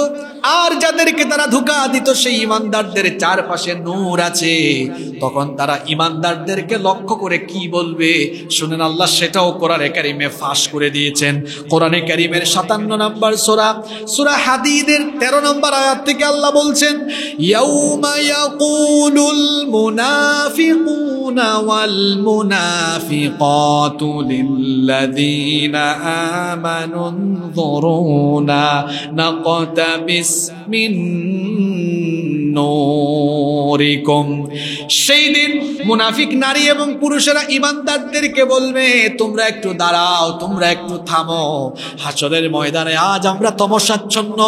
আর যাদেরকে তারা ধোঁকা দিত সেই ইমানদারদের চারপাশে নূর আছে। তখন তারা ইমানদারদেরকে লক্ষ্য করে কি বলবে শুনেন, আল্লাহ সেটাও কোরআনে কারিমে ফাঁস করে দিয়েছেন। কোরআনে কারিমের 57 নম্বর সূরা হাদীদের 13 নম্বর আয়াত থেকে আল্লাহ বলছেন, ইয়াউমা ইয়াকুলুল মুনাফিকুনা ওয়াল মুনাফিকাতু লিল্লাযীনা আমানু انظুরুনা নাকতাবিস মিন নূরিকুম। সেই দিন মুনাফিক নারী এবং পুরুষেরা ইমানদারদেরকে বলবে, তোমরা একটু দাঁড়াও, তোমরা একটু থামো। হাসরের ময়দানে আজ আমরা তমসাচ্ছন্ন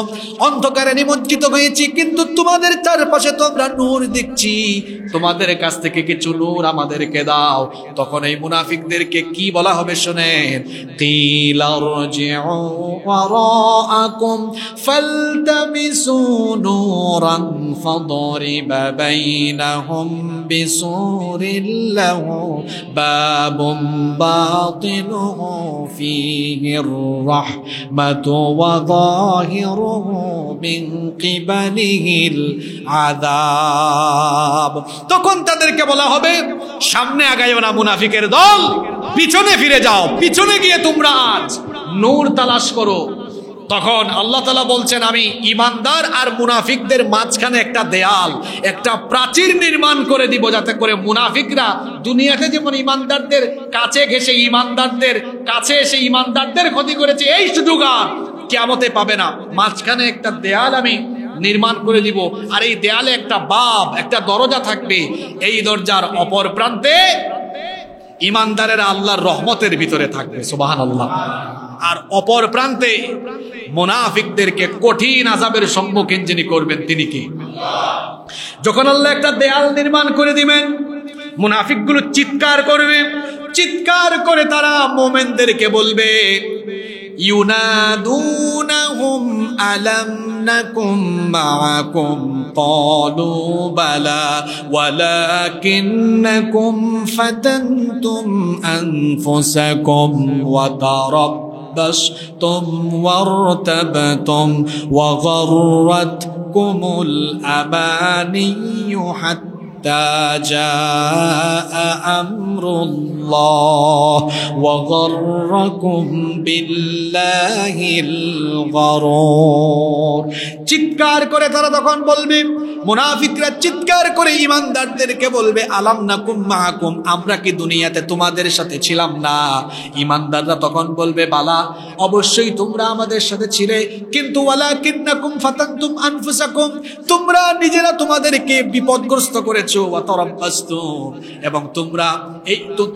অন্ধকারে নিমজ্জিত হয়েছি, কিন্তু তোমাদের চারপাশে তো আমরা নূর দেখছি, তোমাদের কাছ থেকে কিছু নূর আমাদেরকে দাও। তখন এই মুনাফিকদেরকে কি বলা হবে শুনেন, কিলা রজিউ ওয়ারাআকুম ফালতামিসু নূরান ফাদরিবা বাইনাহুম বিসুরিন লাহু বাবুম বাতিনুহু ফীহির রাহমাতু ওয়া যাহিরুহু মিন কিবালিহিল আযাব। তখন তাদেরকে বলা হবে, সামনে আগাইও না মুনাফিকের দল, পিছনে ফিরে যাও, পিছনে গিয়ে তোমরা আজ নূর তালাশ করো। তখন আল্লাহ তাআলা বলছেন, আমি ইমানদার আর মুনাফিকদের মাঝখানে একটা দেয়াল, একটা প্রাচীর নির্মাণ করে দিব, যাতে করে মুনাফিকরা দুনিয়াতে যেমন ইমানদারদের কাছে ঘেসে ইমানদারদের কাছে এসে ইমানদারদের ক্ষতি করেছে, এই সুযোগ আর কিয়ামতে পাবে না। মাঝখানে একটা দেয়াল আমি নির্মাণ করে দিব, আর এই দেয়ালে একটা বাব, একটা দরজা থাকবে। এই দরজার অপর প্রান্তে ইমানদারেরা আল্লাহর রহমতের ভিতরে থাকবে, সুবহানাল্লাহ। আর অপর প্রান্তে মুনাফিকদেরকে কঠিন আযাবের সম্মুখীন যিনি করবেন তিনি কি? যখন আল্লাহ একটা দেয়াল নির্মাণ করে দিবেন, মুনাফিকগুলো চিৎকার করবে, চিৎকার করে তারা মুমিনদেরকে বলবে, ইউনাদুনাহুম আলাম নাকুম মাআকুম ক্বালু বালা ওয়ালাকিন্নাকুম ফাতানতুম আনফুসাকুম ওয়া তারাব্বাসতুম ওয়ারতাবতুম ওয়া গাররাতকুমুল আমানিয়্যু হাত্তা جاء أمر الله وغركم بالله الغرور। চিৎকার করে তারা তখন বলবে, মুনাফিকরা চিৎকার করে ইমানদারদেরকে বলবে, আলাম নাকুম মাআকুম, আমরা কি দুনিয়াতে তোমাদের সাথে ছিলাম না? ইমানদাররা তখন বলবে, বালা, অবশ্যই তোমরা আমাদের সাথে ছিলে, কিন্তু ওয়ালাকিন্নাকুম ফাতানতুম আনফুসাকুম, তোমরা নিজেরা তোমাদেরকে বিপদগ্রস্ত করেছো, ওয়া তারাব্বাসতুম, এবং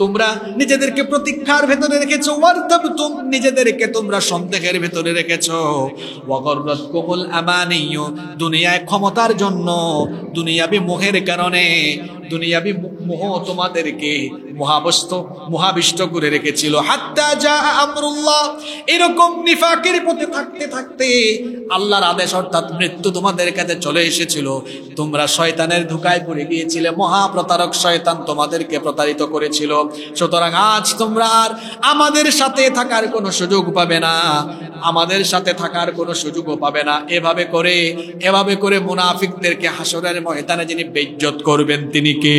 তোমরা নিজেদেরকে প্রতীক্ষার ভেতরে রেখেছো, ওয়ারতাবতুম, নিজেদেরকে তোমরা সন্দেহের ভেতরে রেখেছো, ওয়া গাররাতকুমুল আমানিয়্যু, দুনিয়ায় ক্ষমতার জন্য, দুনিয়াবি মোহের কারণে, দুনিয়াবি মোহ তোমাদেরকে মোহাবিষ্ট করে রেখেছিল। হাত্তা জা আমরুল্লাহ, এরকম নিফাকের পথে থাকতে থাকতে আল্লাহর আদেশ অর্থাৎ মৃত্যু তোমাদের কাছে চলে এসেছিল। তোমরা শয়তানের ধোঁকায় পড়ে গিয়েছিলে, মহাপ্রতারক শয়তান তোমাদেরকে প্রতারিত করেছিল। সুতরাং আজ তোমরা আর আমাদের সাথে থাকার কোনো সুযোগ পাবে না, আমাদের সাথে থাকার কোনো সুযোগও পাবে না। এভাবে করে মুনাফিকদেরকে হাসরের ময়দানে যিনি বেইজ্জত করবেন তিনি কে?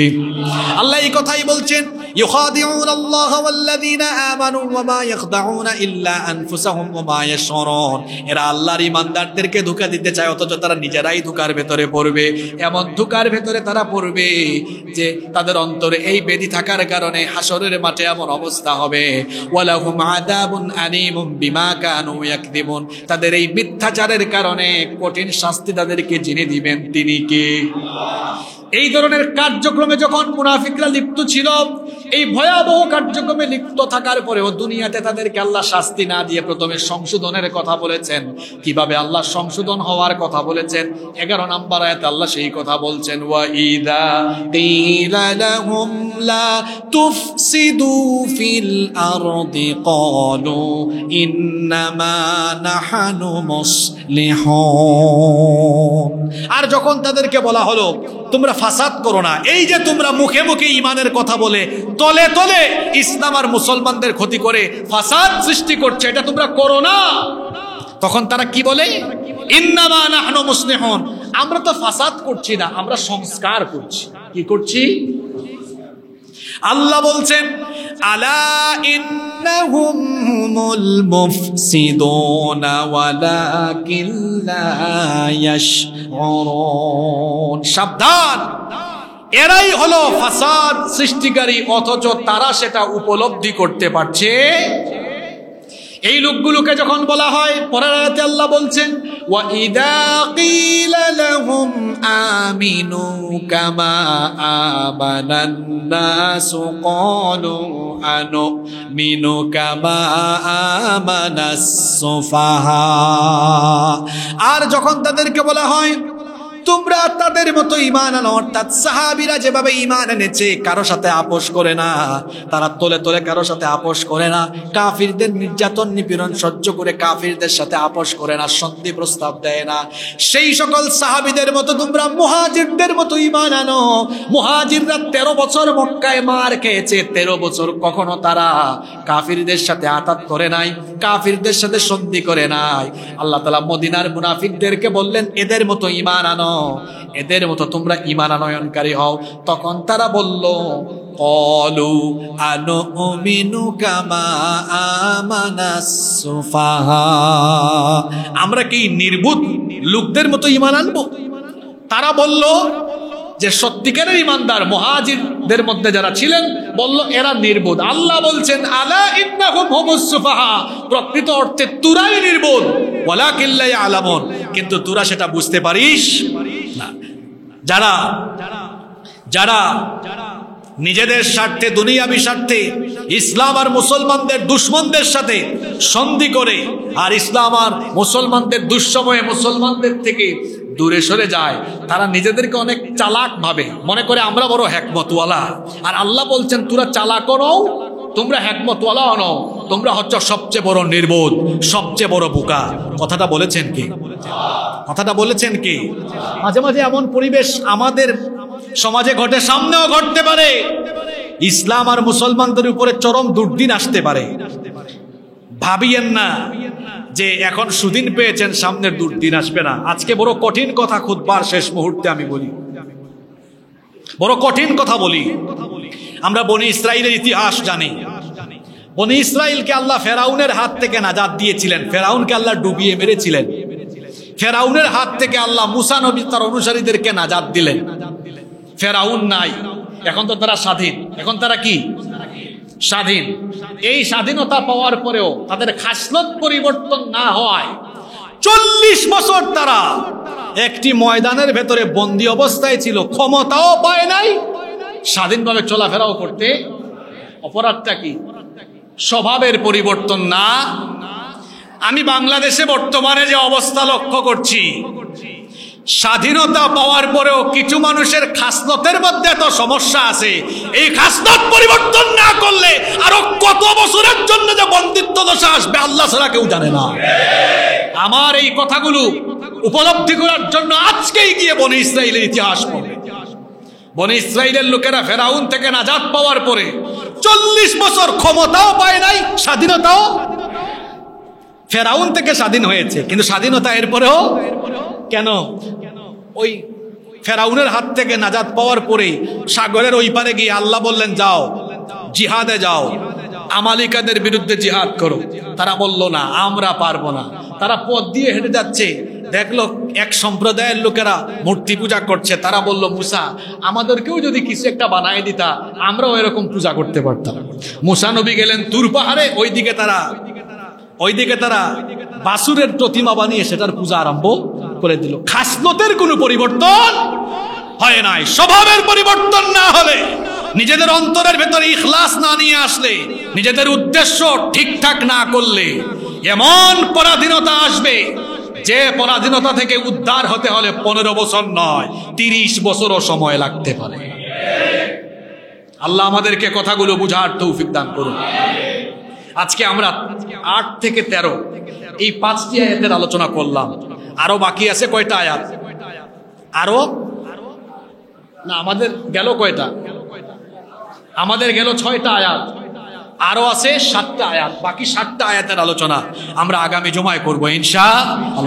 আল্লাহ এই কথাই বলছেন, ইউখাদিউনা আল্লাহ ওয়াল্লাযীনা আমানু ওয়া মা ইয়াখদাউনা ইল্লা আনফুসাহুম ওয়া মা ইয়াশউরুন। এরা আল্লাহর ইমানদারদেরকে ধোঁকা দিতে চায়, অথচ তারা নিজেরাই ধোঁকার ভেতরে পড়বে। এমন ধোঁকার ভেতরে তারা পড়বে যে তাদের অন্তরে এই বেদি থাকার কারণে হাসরের মাঠে এমন অবস্থা হবে, ওয়ালাহুম আযাবুন আলীমুম বিমা কানু ইয়াকযিবুন, তাদের এই মিথ্যাচারের কারণে কঠিন শাস্তি তাদেরকে যিনি দিবেন তিনি কে? এই ধরনের কার্যক্রমে যখন মুনাফিকরা লিপ্ত ছিল, এই ভয়াবহ কার্যক্রমে লিপ্ত থাকার পরেও দুনিয়াতে তাদেরকে আল্লাহ শাস্তি না দিয়ে প্রথমে সংশোধনের কথা বলেছেন। কিভাবে আল্লাহ সংশোধন হওয়ার কথা বলেছেন? 11 নম্বর আয়াতে আল্লাহ সেই কথা বলছেন, ওয়া ইযা কিলা লাহুম লা তুফসিদু ফিল আরদি ক্বালু ইন্নামা নাহনু মুসলিহুন। আর যখন তাদেরকে বলা হলো তোমরা ফাসাদ করো না। এই যে তোমরা মুখে মুখে ইমানের কথা বলে তলে তলে ইসলাম আর মুসলমানদের ক্ষতি করে ফাসাদ সৃষ্টি করছে, এটা তোমরা করো না। তখন তারা কি বলে? ইন্নামা নাহনু মুসলিহুন, আমরা তো ফাসাদ করছি না, আমরা সংস্কার করছি। কি করছি? আল্লাহ বলছেন আলা ইন্নাহুম হুমুল মুফসিদুনা ওয়ালাকিন লা ইয়াশউরুন, সাবধান, এরাই হলো ফাসাদ সৃষ্টিকারী, অথচ তারা সেটা উপলব্ধি করতে পারছে। এই লোকগুলোকে যখন বলা হয়, পরের আয়াতে আল্লাহ বলছেন ওয়া ইদা কিলা লাহুম আমিনু কামা আমানান নাসু ক্বালু আনুমিনু কামা আমানাস সুফাহা। আর যখন তাদেরকে বলা হয় তোমরা তাদের মতো ঈমান আনো, অর্থাৎ সাহাবীরা যেভাবে ঈমান এনেছে কারো সাথে আপোষ করে না, তারা তলে তলে কারো সাথে আপোষ করে না, কাফিরদের নির্যাতন নিপীড়ন সহ্য করে কাফিরদের সাথে আপোষ করে না, সন্ধি প্রস্তাব দেয় না, সেই সকল সাহাবীদের মতো তোমরা মুহাজিরদের মতো ঈমান আনো। মুহাজিররা 13 বছর মক্কায় মার খেয়েছে, 13 বছর কখনো তারা কাফিরদের সাথে আতাত করে নাই, কাফিরদের সাথে সন্ধি করে নাই। আল্লাহ তাআলা মদিনার মুনাফিকদেরকে বললেন এদের মতো ঈমান আনো, এদের মতো তোমরা ঈমান আনয়নকারী হও। তখন তারা বলল ক্বালু আনুমিনু কামা আমানাস সুফাহা, আমরা কি নির্বুধ লোকদের মতো ঈমান আনবো? তারা বলল যে সত্যিকারের ঈমানদার মুহাজিরদের মধ্যে যারা ছিলেন বলল এরা নির্বোধ। আল্লাহ বলছেন আলা ইন্নাহুম হুমুস সুফাহা, প্রকৃত অর্থে তুরাই নির্বোধ, ওয়ালাকিন লা ইয়ালামুন, কিন্তু তোরা সেটা বুঝতে পারিস না। যারা যারা নিজেদের স্বার্থে, দুনিয়াবি স্বার্থে ইসলাম আর মুসলমানদের দুশ্মনদের সাথে সন্ধি করে আর ইসলাম আর মুসলমানদের দুঃসময়ে মুসলমানদের থেকে দূরে সরে যায়, তারা নিজেদেরকে অনেক চালাক ভাবে, মনে করে আমরা বড় হিকমতওয়ালা। আর আল্লাহ বলছেন তোরা চালাক নও, তোমরা হিকমতওয়ালা নও, তোমরা হচ্ছে সবচেয়ে বড় নির্বোধ, সবচেয়ে বড় বোকা। কথাটা বলেছেন কি? কথাটা বলেছেন কি? মাঝে মাঝে এমন পরিবেশ আমাদের সমাজে ঘটে, সামনেও ঘটতে পারে। ইসলাম আর মুসলমানদের উপরে চরম দুর্দিন আসতে পারে। ভাবিয়েন না যে এখন সুদিন পেয়েছেন, সামনের দুর্দিন আসবে না। আজকে বড় কঠিন কথা খুতবার শেষ মুহূর্তে আমি বলি, বড় কঠিন কথা বলি। আমরা বনি ইসরাইলের ইতিহাস জানি। বনি ইসরাইলকে আল্লাহ ফেরাউনের হাত থেকে নাজাত দিয়েছিলেন, ফেরাউনকে আল্লাহ ডুবিয়ে মেরেছিলেন। ফেরাউনের হাত থেকে আল্লাহ মুসা নবী তার অনুসারীদেরকে নাজাত দিলেন। ফেরাউন নাই, এখন তো তারা স্বাধীন। এখন তারা কি? স্বাধীন। এই স্বাধীনতা পাওয়ার পরেও তাদের খাসলত পরিবর্তন না হওয়ায় 40 বছর তারা একটি ময়দানের ভেতরে বন্দী অবস্থায় ছিল, ক্ষমতাও পায় নাই, স্বাধীনভাবে চলাফেরাও করতে। অপরাধটা কি? স্বভাবের পরিবর্তন না। আমি বাংলাদেশে বর্তমানে যে অবস্থা লক্ষ্য করছি, স্বাধীনতা পাওয়ার পরেও কিছু মানুষের খাসলতের মধ্যে এত সমস্যা আছে, এই খাসলত পরিবর্তন না করলে আরো কত বছরের জন্য যে বন্দিত্ব দশা আসবে আল্লাহ ছাড়া কেউ জানে না। আমার এই কথাগুলো উপলব্ধি করার জন্য আজকেই গিয়ে বনি ইসরাইলের ইতিহাস পড়বে। বনি ইসরাইলের লোকেরা ফেরাউন থেকে নাজাত পাওয়ার পরে 40 বছর ক্ষমতাও পায় নাই, স্বাধীনতাও। ফেরাউন থেকে স্বাধীন হয়েছে, কিন্তু স্বাধীনতা এরপরেও কেন? ওই ফেরাউনের হাত থেকে নাজাত পাওয়ার পরে সাগরের ওই পারে গিয়ে আল্লাহ বললেন যাও জিহাদে যাও, আমালিকাদের বিরুদ্ধে জিহাদ করো। তারা বলল না, আমরা পারবো না। তারা পথ দিয়ে হেঁটে যাচ্ছে, দেখলো এক সম্প্রদায়ের লোকেরা মূর্তি পূজা করছে। তারা বলল মুসা, আমাদেরকেও যদি কিছু একটা বানায় দিতা, আমরাও এরকম পূজা করতে পারতাম। মুসা নবী গেলেন তুর পাহাড়ে, ওইদিকে তারা বাসুরের প্রতিমা বানিয়ে সেটার পূজা আরম্ভ করে দিল। খাসলতের কোনো পরিবর্তন হয় নাই। স্বভাবের পরিবর্তন না হলে, নিজেদের অন্তরের ভেতরে ইখলাস না নিয়ে আসলে, নিজেদের উদ্দেশ্য ঠিকঠাক না করলে এমন পরাধীনতা আসবে যে পরাধীনতা থেকে উদ্ধার হতে হলে 15 বছর নয়, 30 বছরও সময় লাগতে পারে। আল্লাহ আমাদেরকে কথাগুলো বুঝার তৌফিক দান করুন। আজকে আমরা 8 থেকে 13 এই 5টি আয়াতের আলোচনা করলাম। আরো বাকি আছে কয়টা আয়াত? আরো না, আমাদের গেল কয়টা? আমাদের গেল 6টা আয়াত, আরো আছে 7টা আয়াত। বাকি 7টা আয়াতের আলোচনা আমরা আগামী জুমায় করবো ইনশাআল্লাহ।